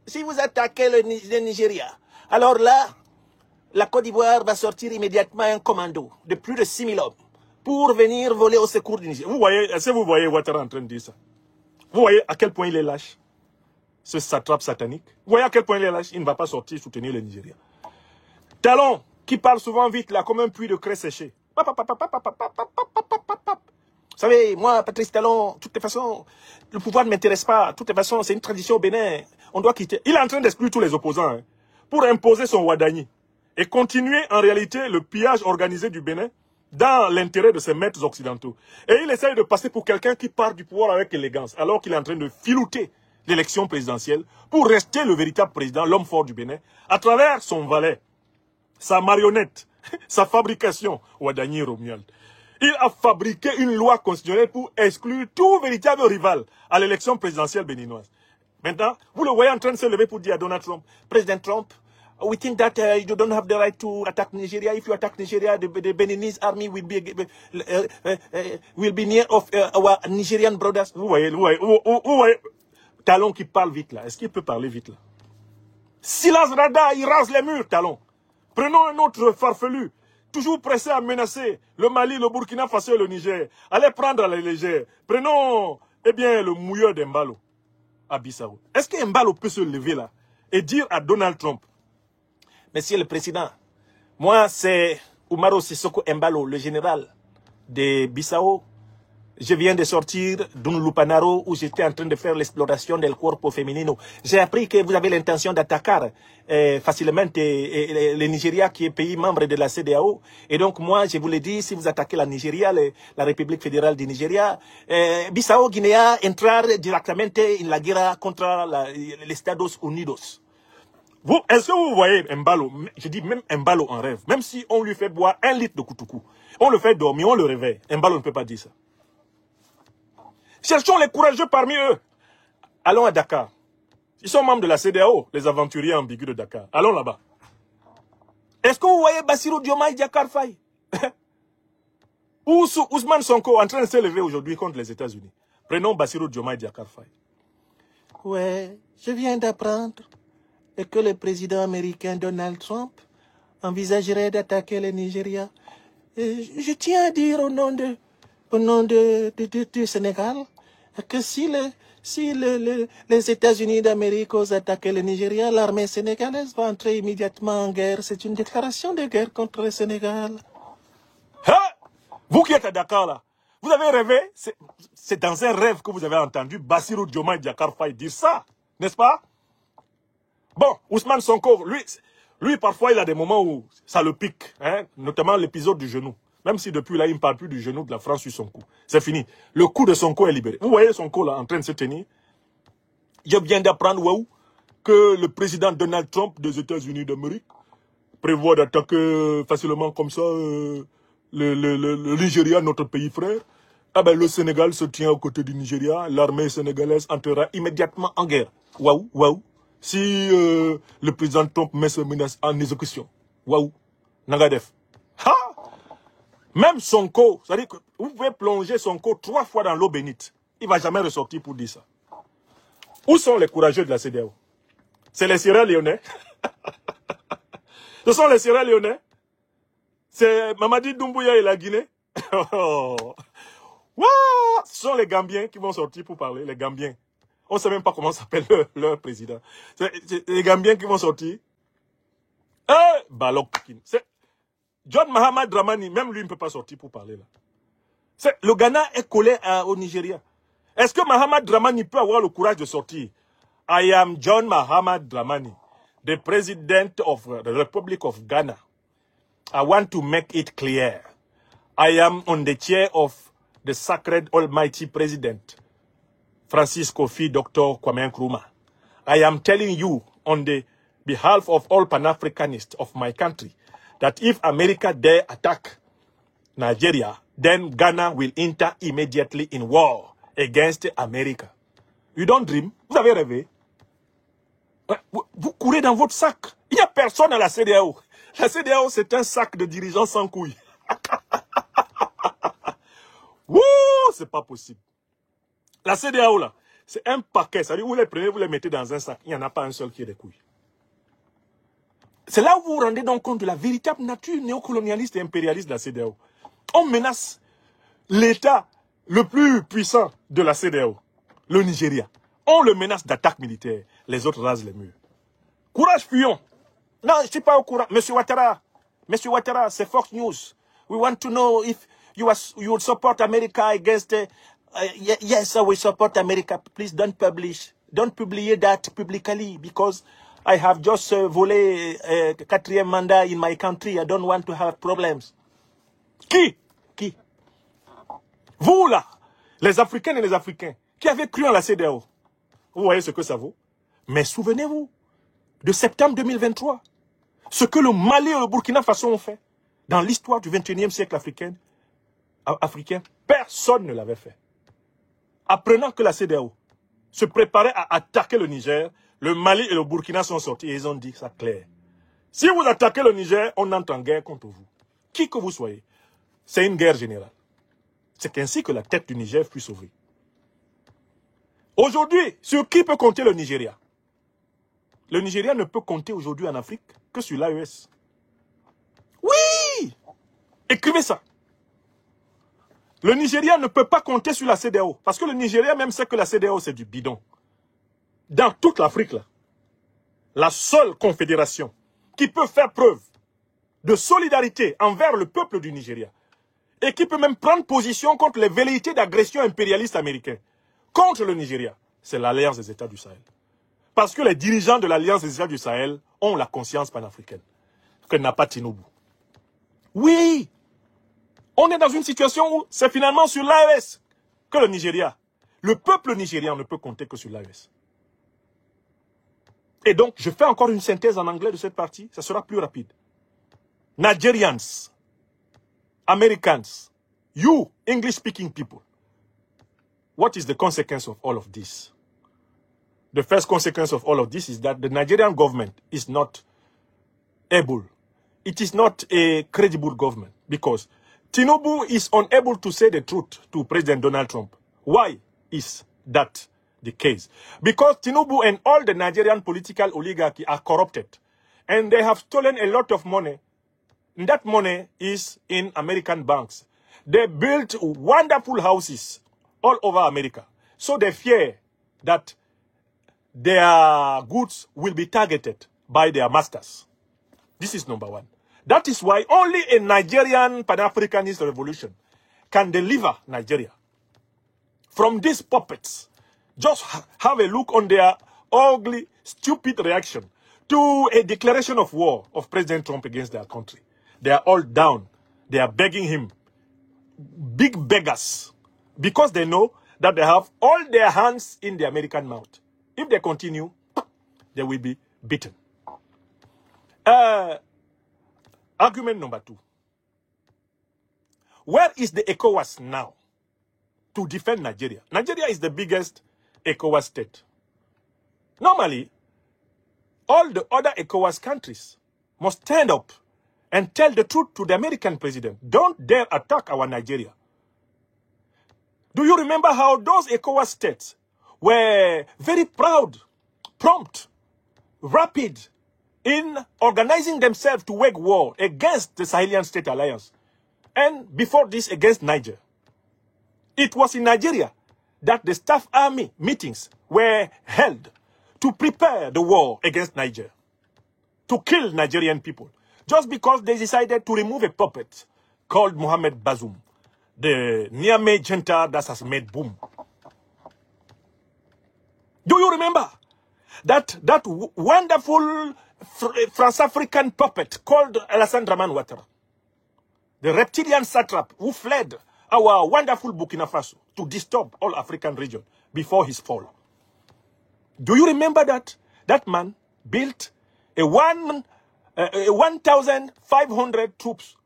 le Nigeria, alors là, la Côte d'Ivoire va sortir immédiatement un commando de plus de 6000 hommes pour venir voler au secours du Nigeria. Est-ce que vous voyez Ouattara en train de dire ça? Vous voyez à quel point il est lâche, ce satrape satanique? Vous voyez à quel point il est lâche? Il ne va pas sortir soutenir le Nigeria. Talon, qui parle souvent vite, là, comme un puits de craie séchée. Vous savez, moi, Patrice Talon, de toutes les façons, le pouvoir ne m'intéresse pas. De toutes les façons, c'est une tradition au Bénin. On doit quitter. Il est en train d'exclure tous les opposants pour imposer son Ouadani et continuer en réalité le pillage organisé du Bénin dans l'intérêt de ses maîtres occidentaux. Et il essaye de passer pour quelqu'un qui part du pouvoir avec élégance, alors qu'il est en train de filouter l'élection présidentielle pour rester le véritable président, l'homme fort du Bénin, à travers son valet, sa marionnette, sa fabrication, Ouadani Romuald. Il a fabriqué une loi constitutionnelle pour exclure tout véritable rival à l'élection présidentielle béninoise. Maintenant, vous le voyez en train de se lever pour dire à Donald Trump, Président Trump, we think that you don't have the right to attack Nigeria. If you attack Nigeria, the Beninese army will be near of our Nigerian brothers. Vous voyez, Talon qui parle vite là. Est-ce qu'il peut parler vite là? Silas Rada, il rase les murs, Talon. Prenons un autre farfelu, toujours pressé à menacer le Mali, le Burkina Faso et le Niger. Allez prendre à la légère. Prenons, eh bien, le mouilleur d'Embalo à Bissau. Est-ce qu'Embalo peut se lever là et dire à Donald Trump, Monsieur le Président, moi c'est Umaro Sissoko Embalo, le général de Bissau. Je viens de sortir d'un lupanaro où j'étais en train de faire l'exploration del corpo femenino. J'ai appris que vous avez l'intention d'attaquer facilement le Nigeria qui est pays membre de la CEDEAO. Et donc moi, je vous l'ai dit, si vous attaquez la Nigeria, la République fédérale du Nigeria, Bissau Guinea entrar directement en la guerre contre les Estados Unidos. Est-ce que vous voyez Mbalo, je dis même Mbalo en rêve, même si on lui fait boire 1 litre de koutoukou, on le fait dormir, on le réveille, Mbalo ne peut pas dire ça. Cherchons les courageux parmi eux. Allons à Dakar. Ils sont membres de la CEDEAO, les aventuriers ambigus de Dakar. Allons là-bas. Est-ce que vous voyez Bassirou Diomaye Diakhar Faye? Ou Ousmane Sonko en train de se lever aujourd'hui contre les États-Unis. Prenons Bassirou Diomaye Diakhar Faye. Ouais, je viens d'apprendre que le président américain Donald Trump envisagerait d'attaquer le Nigeria. Je tiens à dire au nom du Sénégal que si les États-Unis d'Amérique osent attaquer le Nigeria, l'armée sénégalaise va entrer immédiatement en guerre. C'est une déclaration de guerre contre le Sénégal. Hein? Vous qui êtes à Dakar là, vous avez rêvé, c'est dans un rêve que vous avez entendu Bassirou Diomaye Diakhar Faye dire ça, n'est-ce pas? Bon, Ousmane Sonko, lui parfois il a des moments où ça le pique, hein, notamment l'épisode du genou. Même si depuis là, il ne parle plus du genou de la France sur son cou. C'est fini. Le cou de Sonko est libéré. Vous voyez Sonko là en train de se tenir. Je viens d'apprendre que le président Donald Trump des États-Unis d'Amérique prévoit d'attaquer facilement comme ça le Nigeria, notre pays frère. Ah ben le Sénégal se tient aux côtés du Nigeria. L'armée sénégalaise entrera immédiatement en guerre. Waouh. Si le président Trump met ses menaces en exécution. Waouh. Nagadef. Ha! Même Sonko, c'est-à-dire que vous pouvez plonger Sonko 3 fois dans l'eau bénite. Il ne va jamais ressortir pour dire ça. Où sont les courageux de la CEDEAO? C'est les Sierra Léonais. Ce sont les Sierra Léonais. C'est Mamadi Doumbouya et la Guinée. Wow! Ce sont les Gambiens qui vont sortir pour parler, les Gambiens. On ne sait même pas comment s'appelle leur président. C'est les Gambiens qui vont sortir. Balok. John Mahamad Dramani, même lui ne peut pas sortir pour parler là. Le Ghana est collé au Nigeria. Est-ce que Mahamad Dramani peut avoir le courage de sortir? I am John Mahamad Dramani, the President of the Republic of Ghana. I want to make it clear. I am on the chair of the Sacred Almighty President, Francis Kofi Dr. Kwame Nkrumah. I am telling you on the behalf of all Pan-Africanists of my country, that if America dare attack Nigeria, then Ghana will enter immediately in war against America. You don't dream. Vous avez rêvé. Vous courez dans votre sac. Il n'y a personne à la CEDEAO. La CEDEAO, c'est un sac de dirigeants sans couilles. Wouh, c'est pas possible. La CEDEAO, là, c'est un paquet. C'est-à-dire, vous les prenez, vous les mettez dans un sac. Il n'y en a pas un seul qui ait des couilles. C'est là où vous vous rendez donc compte de la véritable nature néocolonialiste et impérialiste de la CEDEAO. On menace l'État le plus puissant de la CEDEAO, le Nigeria. On le menace d'attaque militaire. Les autres rasent les murs. Courage, fuyons. Non, je ne suis pas au courant. Monsieur Ouattara, c'est Fox News. We want to know if you will support America against... yes, I will support America. Please don't publish. Don't publier that publicly because... I have just volé 4e mandat in my country. I don't want to have problems. Qui? Vous là, les Africaines et les Africains, qui avez cru en la CEDEAO. Vous voyez ce que ça vaut. Mais souvenez-vous de septembre 2023. Ce que le Mali et le Burkina Faso ont fait dans l'histoire du 21e siècle africain, personne ne l'avait fait. Apprenant que la CEDEAO se préparait à attaquer le Niger, le Mali et le Burkina sont sortis et ils ont dit ça clair. Si vous attaquez le Niger, on entre en guerre contre vous. Qui que vous soyez. C'est une guerre générale. C'est ainsi que la tête du Niger fut sauvée. Aujourd'hui, sur qui peut compter le Nigeria? Le Nigeria ne peut compter aujourd'hui en Afrique que sur l'AES. Oui! Écrivez ça. Le Nigeria ne peut pas compter sur la CEDEAO. Parce que le Nigeria même sait que la CEDEAO c'est du bidon. Dans toute l'Afrique, là, la seule confédération qui peut faire preuve de solidarité envers le peuple du Nigeria et qui peut même prendre position contre les velléités d'agression impérialiste américaine contre le Nigeria, c'est l'Alliance des États du Sahel. Parce que les dirigeants de l'Alliance des États du Sahel ont la conscience panafricaine que n'a pas Tinubu. Oui, on est dans une situation où c'est finalement sur l'AES que le Nigeria, le peuple nigérian ne peut compter que sur l'AES. Et donc, je fais encore une synthèse en anglais de cette partie, ça sera plus rapide. Nigerians, Americans, you, English-speaking people, what is the consequence of all of this? The first consequence of all of this is that the Nigerian government is not able. It is not a credible government because Tinubu is unable to say the truth to President Donald Trump. Why is that the case? Because Tinubu and all the Nigerian political oligarchy are corrupted and they have stolen a lot of money. And that money is in American banks. They built wonderful houses all over America. So they fear that their goods will be targeted by their masters. This is number one. That is why only a Nigerian Pan-Africanist revolution can deliver Nigeria from these puppets. Just have a look on their ugly, stupid reaction to a declaration of war of President Trump against their country. They are all down. They are begging him. Big beggars. Because they know that they have all their hands in the American mouth. If they continue, they will be beaten. Argument number 2. Where is the ECOWAS now to defend Nigeria? Nigeria is the biggest ECOWAS state. Normally, all the other ECOWAS countries must stand up and tell the truth to the American president. Don't dare attack our Nigeria. Do you remember how those ECOWAS states were very proud, prompt, rapid in organizing themselves to wage war against the Sahelian State Alliance? And before this, against Niger. It was in Nigeria that the staff army meetings were held to prepare the war against Niger, to kill Nigerian people, just because they decided to remove a puppet called Mohamed Bazoum, the Niamey junta that has made boom. Do you remember that wonderful France-African puppet called Alassane Dramane Ouattara, the reptilian satrap who fled our wonderful Burkina Faso to disturb all African region before his fall? Do you remember that that man built a 1,500 troops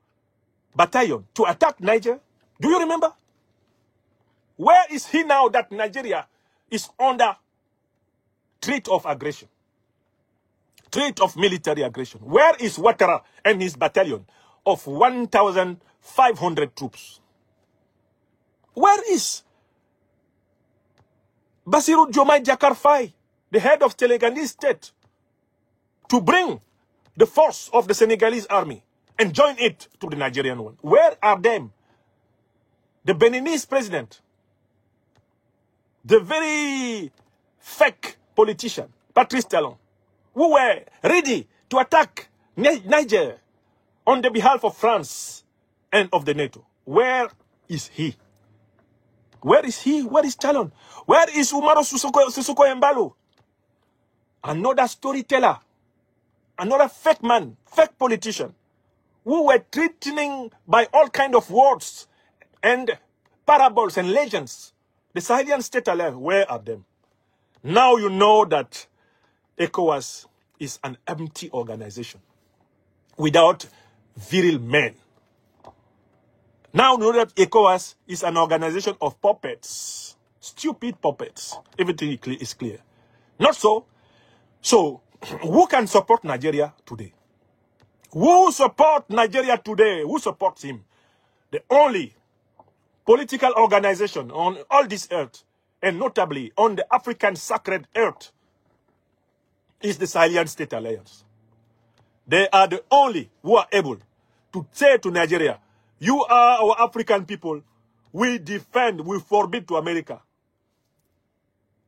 battalion to attack Niger? Do you remember? Where is he now that Nigeria is under threat of aggression, threat of military aggression? Where is Ouattara and his battalion of 1,500 troops? Where is Bassirou Diomaye Diakhar Faye, the head of Senegalese state, to bring the force of the Senegalese army and join it to the Nigerian one? Where are them? The Beninese president, the very fake politician, Patrice Talon, who were ready to attack Niger on the behalf of France and of the NATO. Where is he? Where is he? Where is Talon? Where is Umaru Sissoko Embalo? Another storyteller, another fake man, fake politician, who were threatening by all kinds of words and parables and legends the Sahelian State Alliance. Where are them? Now you know that ECOWAS is an empty organization without virile men. Now you know that ECOWAS is an organization of puppets, stupid puppets. Everything is clear. Not so. So, who can support Nigeria today? Who supports Nigeria today? Who supports him? The only political organization on all this earth, and notably on the African sacred earth, is the Sahelian State Alliance. They are the only who are able to say to Nigeria, you are our African people, we defend, we forbid to America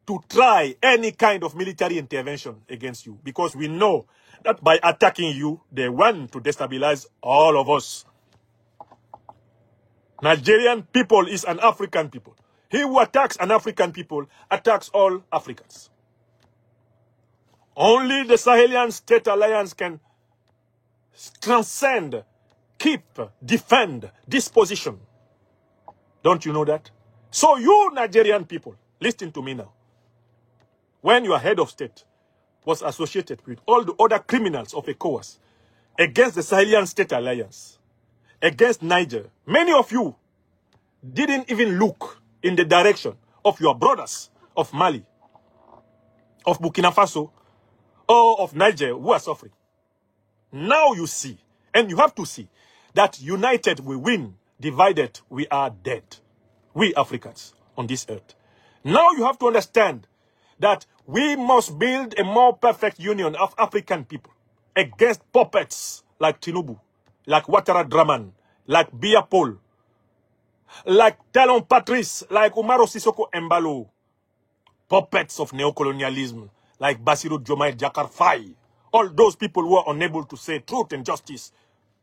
to try any kind of military intervention against you, because we know that by attacking you, they want to destabilize all of us. Nigerian people is an African people. He who attacks an African people attacks all Africans. Only the Sahelian State Alliance can transcend, keep, defend this position. Don't you know that? So you Nigerian people, listen to me now. When your head of state was associated with all the other criminals of ECOWAS against the Sahelian State Alliance, against Niger, many of you didn't even look in the direction of your brothers of Mali, of Burkina Faso, or of Niger who are suffering. Now you see, and you have to see, that united we win, divided we are dead. We Africans on this earth. Now you have to understand that we must build a more perfect union of African people against puppets like Tinubu, like Ouattara Draman, like Biya Paul, like Talon Patrice, like Umaro Sissoko Embalo, puppets of neocolonialism like Bassirou Diomaye Diakhar Faye, all those people who are unable to say truth and justice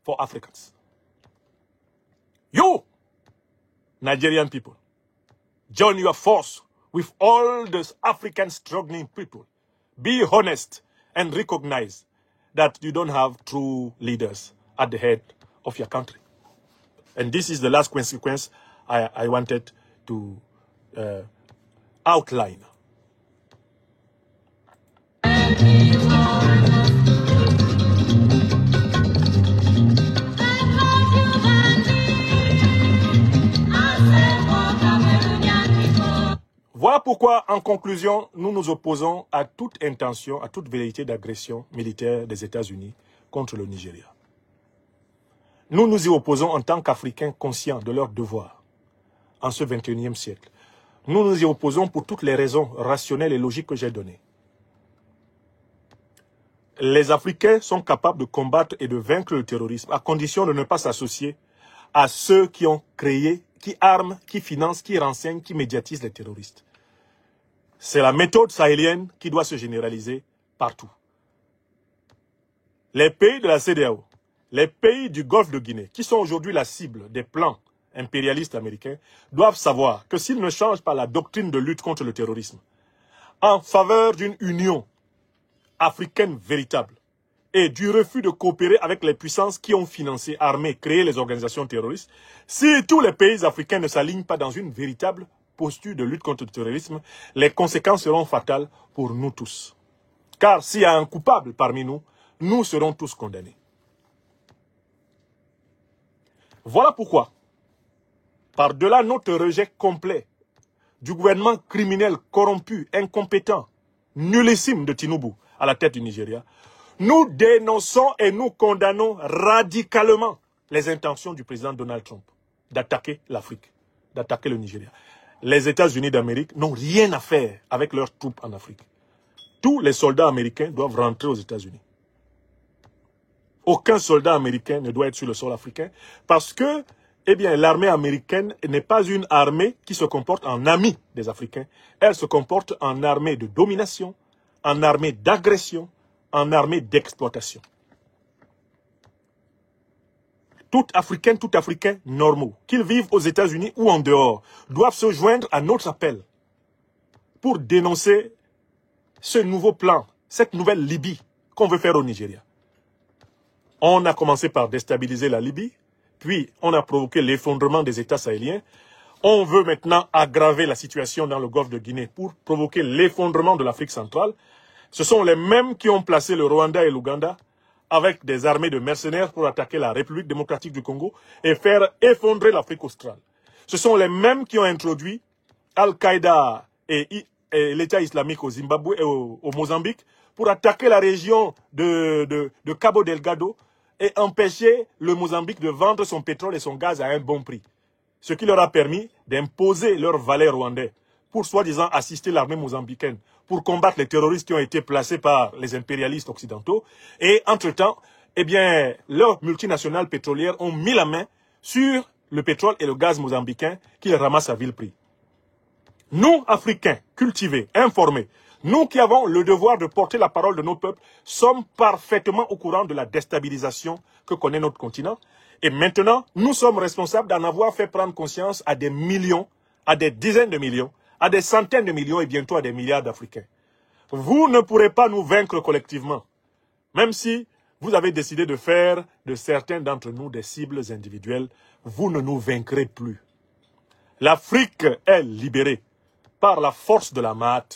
for Africans. You, Nigerian people, join your force with all those African struggling people. Be honest and recognize that you don't have true leaders at the head of your country. And this is the last consequence I wanted to outline. Voilà pourquoi, en conclusion, nous nous opposons à toute intention, à toute velléité d'agression militaire des États-Unis contre le Nigeria. Nous nous y opposons en tant qu'Africains conscients de leurs devoirs en ce 21e siècle. Nous nous y opposons pour toutes les raisons rationnelles et logiques que j'ai données. Les Africains sont capables de combattre et de vaincre le terrorisme à condition de ne pas s'associer à ceux qui ont créé, qui arment, qui financent, qui renseignent, qui médiatisent les terroristes. C'est la méthode sahélienne qui doit se généraliser partout. Les pays de la CEDEAO, les pays du Golfe de Guinée, qui sont aujourd'hui la cible des plans impérialistes américains, doivent savoir que s'ils ne changent pas la doctrine de lutte contre le terrorisme en faveur d'une union africaine véritable et du refus de coopérer avec les puissances qui ont financé, armé, créé les organisations terroristes, si tous les pays africains ne s'alignent pas dans une véritable posture de lutte contre le terrorisme, les conséquences seront fatales pour nous tous. Car s'il y a un coupable parmi nous, nous serons tous condamnés. Voilà pourquoi, par-delà notre rejet complet du gouvernement criminel, corrompu, incompétent, nullissime de Tinubu à la tête du Nigeria, nous dénonçons et nous condamnons radicalement les intentions du président Donald Trump d'attaquer l'Afrique, d'attaquer le Nigeria. Les États-Unis d'Amérique n'ont rien à faire avec leurs troupes en Afrique. Tous les soldats américains doivent rentrer aux États-Unis. Aucun soldat américain ne doit être sur le sol africain parce que, eh bien, l'armée américaine n'est pas une armée qui se comporte en ami des Africains. Elle se comporte en armée de domination, en armée d'agression, en armée d'exploitation. Tout Africain normaux, qu'ils vivent aux États-Unis ou en dehors, doivent se joindre à notre appel pour dénoncer ce nouveau plan, cette nouvelle Libye qu'on veut faire au Nigeria. On a commencé par déstabiliser la Libye, puis on a provoqué l'effondrement des États sahéliens. On veut maintenant aggraver la situation dans le Golfe de Guinée pour provoquer l'effondrement de l'Afrique centrale. Ce sont les mêmes qui ont placé le Rwanda et l'Ouganda avec des armées de mercenaires pour attaquer la République démocratique du Congo et faire effondrer l'Afrique australe. Ce sont les mêmes qui ont introduit Al-Qaïda et l'État islamique au Zimbabwe et au Mozambique pour attaquer la région de Cabo Delgado et empêcher le Mozambique de vendre son pétrole et son gaz à un bon prix. Ce qui leur a permis d'imposer leurs valets rwandais pour soi-disant assister l'armée mozambicaine pour combattre les terroristes qui ont été placés par les impérialistes occidentaux. Et entre-temps, eh bien, leurs multinationales pétrolières ont mis la main sur le pétrole et le gaz mozambicain qu'ils ramassent à vil prix. Nous, Africains, cultivés, informés, nous qui avons le devoir de porter la parole de nos peuples, sommes parfaitement au courant de la déstabilisation que connaît notre continent Et maintenant, nous sommes responsables d'en avoir fait prendre conscience à des millions, à des dizaines de millions, à des centaines de millions et bientôt à des milliards d'Africains. Vous ne pourrez pas nous vaincre collectivement, même si vous avez décidé de faire de certains d'entre nous des cibles individuelles, vous ne nous vaincrez plus. L'Afrique est libérée par la force de la Maat,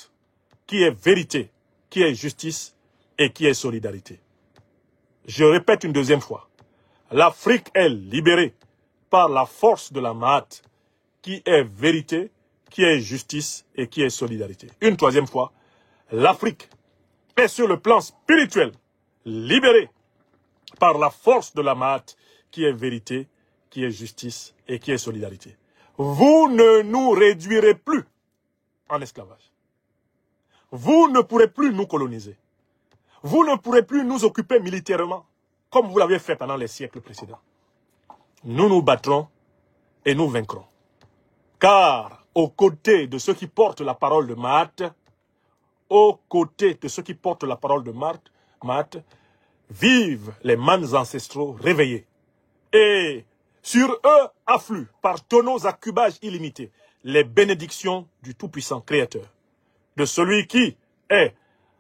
qui est vérité, qui est justice et qui est solidarité. Je répète une deuxième fois. L'Afrique est libérée par la force de la Maat, qui est vérité, qui est justice et qui est solidarité. Une troisième fois, l'Afrique est sur le plan spirituel libérée par la force de la Maat, qui est vérité, qui est justice et qui est solidarité. Vous ne nous réduirez plus en esclavage. Vous ne pourrez plus nous coloniser. Vous ne pourrez plus nous occuper militairement, comme vous l'avez fait pendant les siècles précédents. Nous nous battrons et nous vaincrons. Car, aux côtés de ceux qui portent la parole de Maat, aux côtés de ceux qui portent la parole de Maat, vivent les mânes ancestraux réveillés. Et sur eux affluent, par tonneaux à cubage illimité, les bénédictions du Tout-Puissant Créateur, de celui qui est,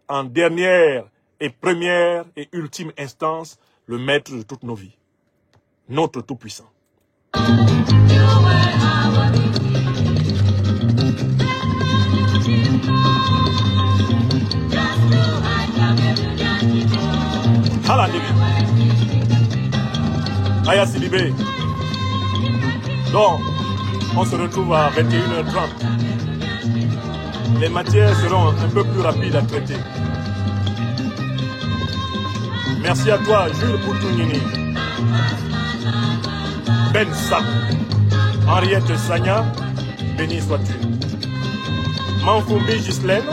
en dernière et première et ultime instance, le maître de toutes nos vies, notre Tout-Puissant. Aya Sidibé. Donc, on se retrouve à 21h30. Les matières seront un peu plus rapides à traiter. Merci à toi, Jules Boutounini, Ben Sam, Henriette Sagna, béni sois-tu. Manfoumbi Ghislaine.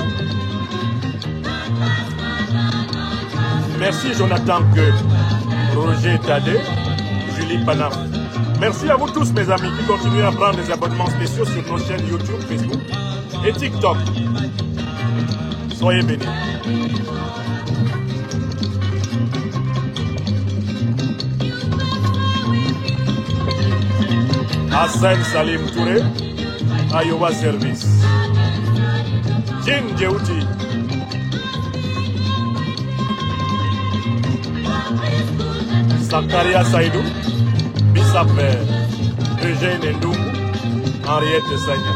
Merci Jonathan Gueux, Roger Tadé, Julie Panam. Merci à vous tous mes amis qui continuez à prendre des abonnements spéciaux sur nos chaînes YouTube, Facebook et TikTok. Soyez bénis. Hassan Salim Touré, Iowa Service. Jin Djeuti. Zakaria Saïdou, Bissafer, Eugène Ndoumou, Henriette Sagna.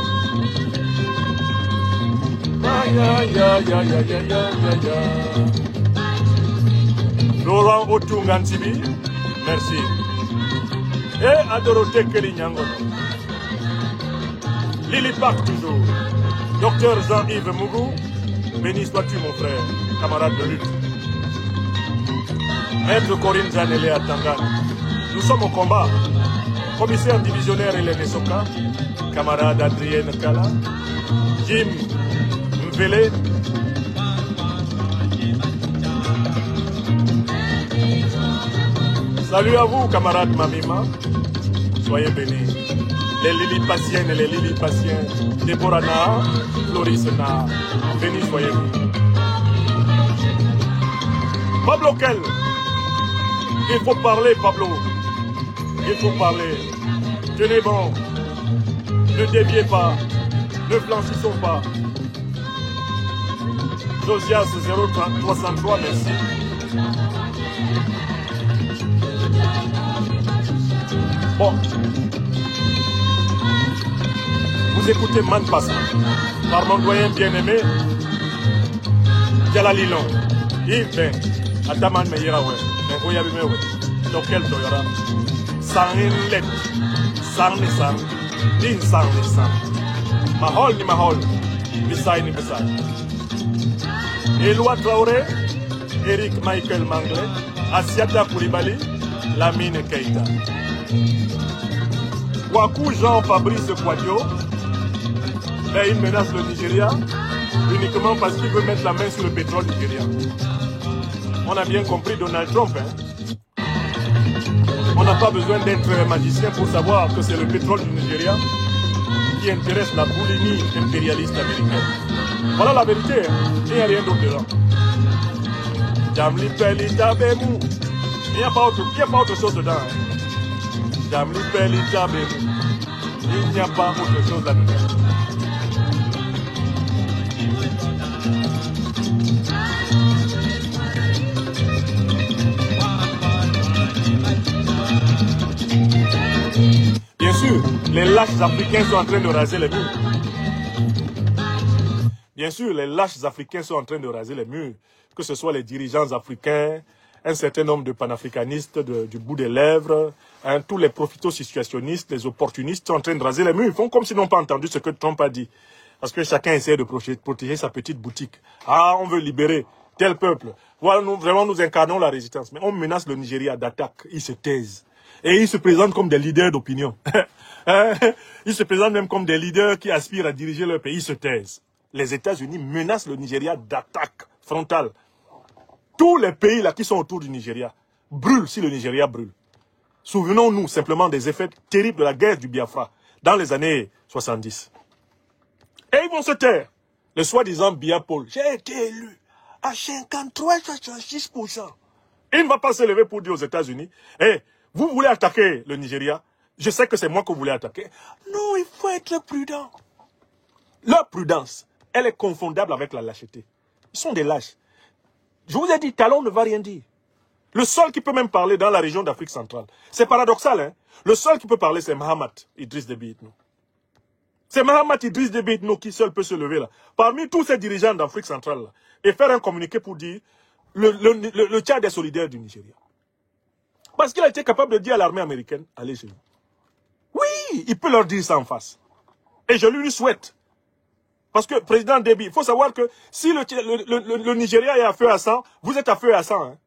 Laurent Otungantibi, merci. Et à Dorothée Kelinyangono. Lily Park toujours. Docteur Jean-Yves Mougou, béni sois-tu mon frère, camarade de lutte. Maître Corinne Zanelé à Tangana. Nous sommes au combat. Commissaire divisionnaire Hélène Soka, camarade Adrienne Kala, Jim Mvele, salut à vous, camarade Mamima. Soyez bénis. Les Lillipatiennes et les Lillipatiens, Déborah Naha, Floris Naha. Bénis, soyez-vous. Pablo Kell. Il faut parler, Pablo. Il faut parler. Tenez bon. Ne déviez pas. Ne blanchissons pas. Josias 0333, merci. Bon. Vous écoutez Man Passa par mon doyen bien-aimé, Dialalilon. Yves Ben, Adaman Meyerawe, Mengoya Bimewe, Tokel Toyora, Sangin Let, Sang ni Sang, Din Sang ni Sang, Mahol ni Mahol, Bisay ni Bisay. Éloi Traoré, Eric Michael Mangle, Asiata Koulibaly, Lamine Keita. Wakou Jean-Fabrice Kouadio, mais il menace le Nigeria uniquement parce qu'il veut mettre la main sur le pétrole nigérien. On a bien compris Donald Trump. Hein? On n'a pas besoin d'être magicien pour savoir que c'est le pétrole du Nigeria qui intéresse la boulimie impérialiste américaine. Voilà la vérité. Hein? Il n'y a rien d'autre dedans. Jamli Peli Tabemou. Il n'y a pas autre chose dedans. Hein? Jamli Peli Jamel. Il n'y a pas autre chose à nous dire. Bien sûr, les lâches africains sont en train de raser les murs. Bien sûr, les lâches africains sont en train de raser les murs. Que ce soit les dirigeants africains, un certain nombre de panafricanistes du bout des lèvres, hein, tous les profito-situationnistes, les opportunistes sont en train de raser les murs. Ils font comme s'ils n'ont pas entendu ce que Trump a dit. Parce que chacun essaie de protéger sa petite boutique. Ah, on veut libérer tel peuple. Voilà, nous incarnons la résistance. Mais on menace le Nigeria d'attaque. Ils se taisent. Et ils se présentent comme des leaders d'opinion. Ils se présentent même comme des leaders qui aspirent à diriger leur pays. Ils se taisent. Les États-Unis menacent le Nigeria d'attaque frontale. Tous les pays là qui sont autour du Nigeria brûlent si le Nigeria brûle. Souvenons-nous simplement des effets terribles de la guerre du Biafra dans les années 70. Et ils vont se taire. Le soi-disant Biapol, j'ai été élu à 53-66%. Il ne va pas se lever pour dire aux États-Unis, hey, vous voulez attaquer le Nigeria? Je sais que c'est moi que vous voulez attaquer. Non, il faut être prudent. Leur prudence, elle est confondable avec la lâcheté. Ils sont des lâches. Je vous ai dit, Talon ne va rien dire. Le seul qui peut même parler dans la région d'Afrique centrale, c'est paradoxal, hein? Le seul qui peut parler, c'est Mahamat Idriss Déby Itno. C'est Mahamat Idriss Déby Itno qui seul peut se lever là. Parmi tous ces dirigeants d'Afrique centrale là, et faire un communiqué pour dire le Tchad est solidaire du Nigeria. Parce qu'il a été capable de dire à l'armée américaine, allez chez vous. Oui, il peut leur dire ça en face. Et je lui souhaite. Parce que, président Déby, il faut savoir que si le Nigeria est à feu à sang, vous êtes à feu à sang. Hein.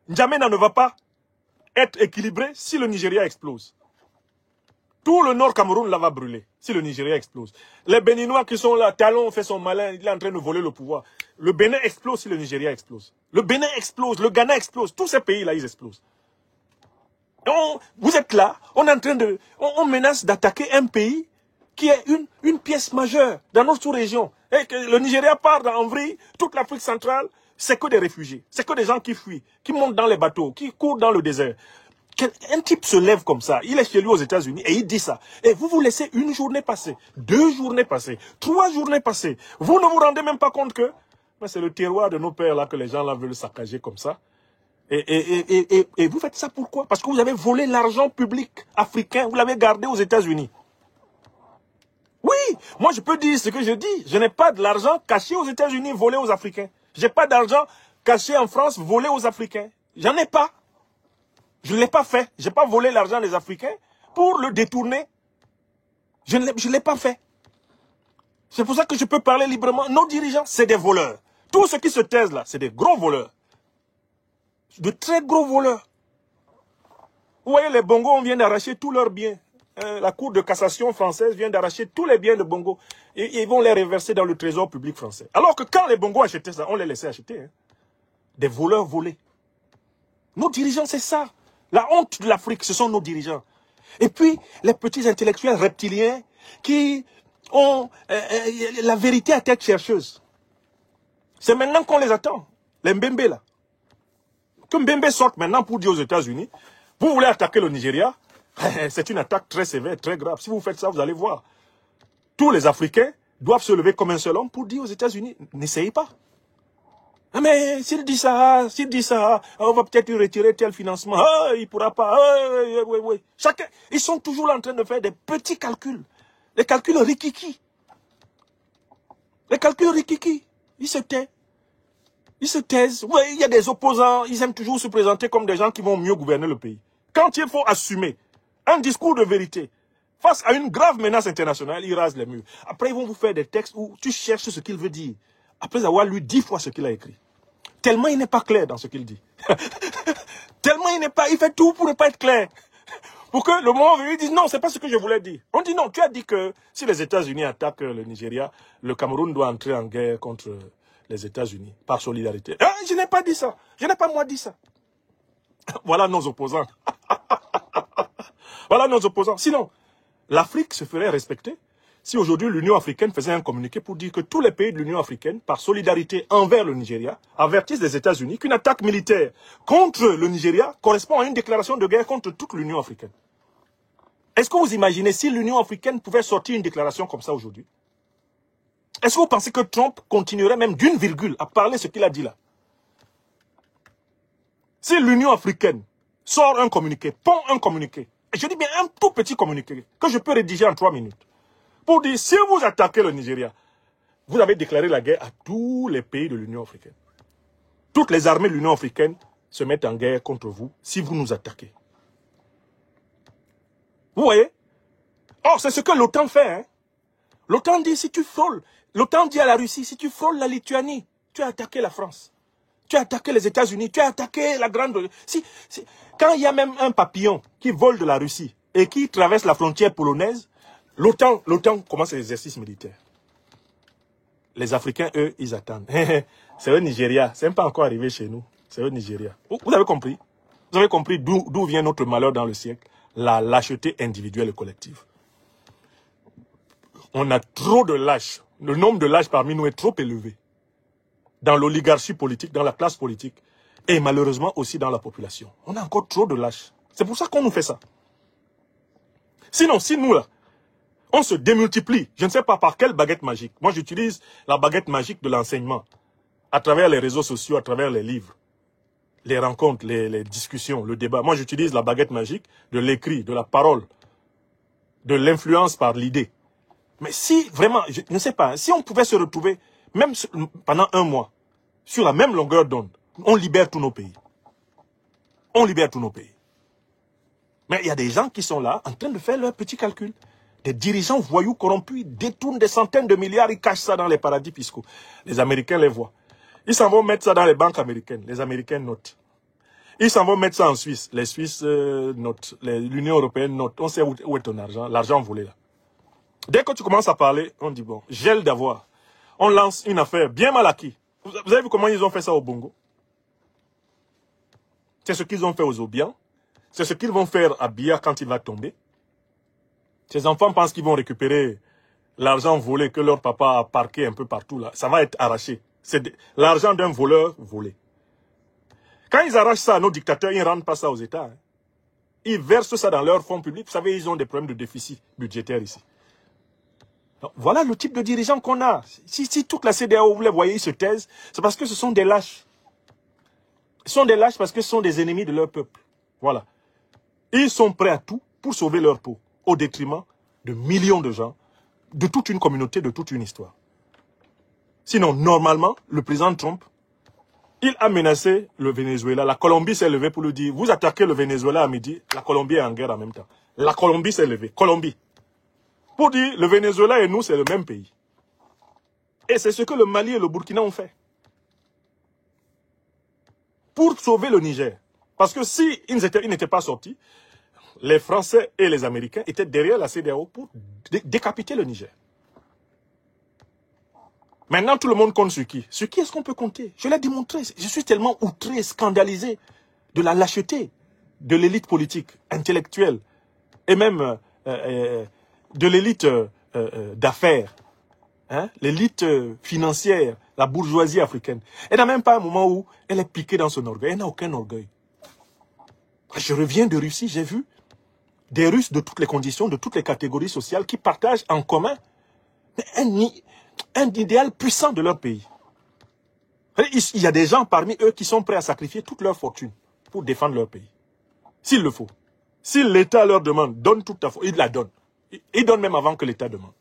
N'Djamena ne va pas être équilibré si le Nigeria explose. Tout le Nord Cameroun là va brûler si le Nigeria explose. Les Béninois qui sont là, Talon fait son malin, il est en train de voler le pouvoir. Le Bénin explose si le Nigeria explose. Le Bénin explose, le Ghana explose, tous ces pays là ils explosent. Vous êtes là, on est en train de, on menace d'attaquer un pays qui est une pièce majeure dans notre sous-région. Et que le Nigeria part en vrille, toute l'Afrique centrale, c'est que des réfugiés. C'est que des gens qui fuient, qui montent dans les bateaux, qui courent dans le désert. Un type se lève comme ça, il est chez lui aux États-Unis et il dit ça. Et vous vous laissez une journée passer, 2 journées passer, 3 journées passer. Vous ne vous rendez même pas compte que c'est le terroir de nos pères là que les gens là veulent saccager comme ça. Et vous faites ça pourquoi? Parce que vous avez volé l'argent public africain, vous l'avez gardé aux États-Unis. Oui, moi je peux dire ce que je dis. Je n'ai pas de l'argent caché aux États-Unis volé aux Africains. Je n'ai pas d'argent caché en France volé aux Africains. J'en ai pas. Je ne l'ai pas fait. Je n'ai pas volé l'argent des Africains pour le détourner. Je ne l'ai pas fait. C'est pour ça que je peux parler librement. Nos dirigeants, c'est des voleurs. Tous ceux qui se taisent là, c'est des gros voleurs. De très gros voleurs. Vous voyez, les Bongos, on vient d'arracher tous leurs biens. La Cour de cassation française vient d'arracher tous les biens de Bongo. Et ils vont les reverser dans le trésor public français. Alors que quand les Bongos achetaient ça, on les laissait acheter. Hein. Des voleurs volés. Nos dirigeants, c'est ça. La honte de l'Afrique, ce sont nos dirigeants. Et puis, les petits intellectuels reptiliens qui ont la vérité à tête chercheuse. C'est maintenant qu'on les attend. Les Mbembe, là. Que Mbembe sorte maintenant pour dire aux États-Unis, vous voulez attaquer le Nigeria? C'est une attaque très sévère, très grave. Si vous faites ça, vous allez voir. Tous les Africains doivent se lever comme un seul homme pour dire aux États-Unis, n'essayez pas. Mais s'il dit ça, on va peut-être retirer tel financement. Ah, il ne pourra pas. Oui. Chacun, ils sont toujours en train de faire des petits calculs. Les calculs rikiki. Les calculs rikiki. Ils se taisent. Ils se taisent. Oui, il y a des opposants. Ils aiment toujours se présenter comme des gens qui vont mieux gouverner le pays. Quand il faut assumer un discours de vérité face à une grave menace internationale, ils rasent les murs. Après, ils vont vous faire des textes où tu cherches ce qu'il veut dire. Après avoir lu 10 fois ce qu'il a écrit. Tellement il n'est pas clair dans ce qu'il dit. Tellement il fait tout pour ne pas être clair. Pour que le moment venu, il dise non, c'est pas ce que je voulais dire. On dit non, tu as dit que si les États-Unis attaquent le Nigeria, le Cameroun doit entrer en guerre contre les États-Unis, par solidarité. Ah, je n'ai pas dit ça. Je n'ai pas moi dit ça. Voilà nos opposants. Voilà nos opposants. Sinon, l'Afrique se ferait respecter si aujourd'hui l'Union africaine faisait un communiqué pour dire que tous les pays de l'Union africaine, par solidarité envers le Nigeria, avertissent les États-Unis qu'une attaque militaire contre le Nigeria correspond à une déclaration de guerre contre toute l'Union africaine. Est-ce que vous imaginez si l'Union africaine pouvait sortir une déclaration comme ça aujourd'hui? Est-ce que vous pensez que Trump continuerait même d'une virgule à parler ce qu'il a dit là? Si l'Union africaine sort un communiqué, pond un communiqué, et je dis bien un tout petit communiqué, que je peux rédiger en 3 minutes, pour dire, si vous attaquez le Nigeria, vous avez déclaré la guerre à tous les pays de l'Union africaine. Toutes les armées de l'Union africaine se mettent en guerre contre vous si vous nous attaquez. Vous voyez? Or, c'est ce que l'OTAN fait. Hein? L'OTAN dit, si tu frôles, l'OTAN dit à la Russie, si tu frôles la Lituanie, tu as attaqué la France. Tu as attaqué les États-Unis, tu as attaqué la grande... Quand il y a même un papillon qui vole de la Russie et qui traverse la frontière polonaise, l'OTAN commence l'exercice militaire. Les Africains, eux, ils attendent. C'est au Nigeria. C'est même pas encore arrivé chez nous. C'est au Nigeria. Vous avez compris? Vous avez compris d'où vient notre malheur dans le siècle? La lâcheté individuelle et collective. On a trop de lâches. Le nombre de lâches parmi nous est trop élevé. Dans l'oligarchie politique, dans la classe politique, et malheureusement aussi dans la population. On a encore trop de lâches. C'est pour ça qu'on nous fait ça. Sinon, si nous, là, on se démultiplie, je ne sais pas par quelle baguette magique. Moi, j'utilise la baguette magique de l'enseignement, à travers les réseaux sociaux, à travers les livres, les rencontres, les discussions, le débat. Moi, j'utilise la baguette magique de l'écrit, de la parole, de l'influence par l'idée. Mais si, vraiment, je ne sais pas, si on pouvait se retrouver, même pendant 1 mois, sur la même longueur d'onde, on libère tous nos pays. On libère tous nos pays. Mais il y a des gens qui sont là, en train de faire leurs petits calculs. Des dirigeants voyous corrompus détournent des centaines de milliards, ils cachent ça dans les paradis fiscaux. Les Américains les voient. Ils s'en vont mettre ça dans les banques américaines. Les Américains notent. Ils s'en vont mettre ça en Suisse. Les Suisses notent. L'Union européenne note. On sait où est ton argent. L'argent volé là. Dès que tu commences à parler, on dit bon, gel d'avoir. On lance une affaire bien mal acquis. Vous avez vu comment ils ont fait ça au Bongo? C'est ce qu'ils ont fait aux Obiang. C'est ce qu'ils vont faire à Biya quand il va tomber. Ces enfants pensent qu'ils vont récupérer l'argent volé que leur papa a parqué un peu partout là. Ça va être arraché. C'est l'argent d'un voleur volé. Quand ils arrachent ça à nos dictateurs, ils ne rendent pas ça aux États. Hein. Ils versent ça dans leurs fonds publics. Vous savez, ils ont des problèmes de déficit budgétaire ici. Donc, voilà le type de dirigeants qu'on a. Si toute la CEDEAO, vous les voyez, ils se taisent, c'est parce que ce sont des lâches. Ils sont des lâches parce que ce sont des ennemis de leur peuple. Voilà. Ils sont prêts à tout pour sauver leur peau, au détriment de millions de gens, de toute une communauté, de toute une histoire. Sinon, normalement, le président Trump, il a menacé le Venezuela. La Colombie s'est levée pour lui dire, vous attaquez le Venezuela à midi, la Colombie est en guerre en même temps. La Colombie s'est levée. Colombie. Pour dire, le Venezuela et nous, c'est le même pays. Et c'est ce que le Mali et le Burkina ont fait. Pour sauver le Niger. Parce que si ils n'étaient pas sortis, les Français et les Américains étaient derrière la CEDEAO pour décapiter le Niger. Maintenant, tout le monde compte sur qui? Sur qui est-ce qu'on peut compter? Je l'ai démontré. Je suis tellement outré, scandalisé de la lâcheté de l'élite politique, intellectuelle, et même de l'élite d'affaires, hein? L'élite financière, la bourgeoisie africaine. Elle n'a même pas un moment où elle est piquée dans son orgueil. Elle n'a aucun orgueil. Je reviens de Russie, j'ai vu des Russes de toutes les conditions, de toutes les catégories sociales qui partagent en commun un idéal puissant de leur pays. Il y a des gens parmi eux qui sont prêts à sacrifier toute leur fortune pour défendre leur pays. S'il le faut. Si l'État leur demande, donne toute ta fortune, ils la donnent. Ils donnent même avant que l'État demande.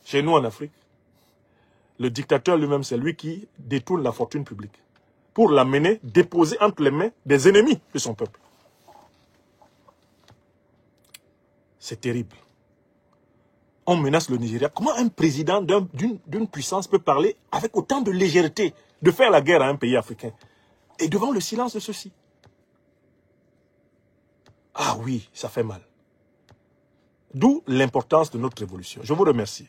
Chez nous en Afrique, le dictateur lui-même, c'est lui qui détourne la fortune publique pour l'amener, déposer entre les mains des ennemis de son peuple. C'est terrible. On menace le Nigeria. Comment un président d'une puissance peut parler avec autant de légèreté de faire la guerre à un pays africain? Et devant le silence de ceux-ci. Ah oui, ça fait mal. D'où l'importance de notre révolution. Je vous remercie.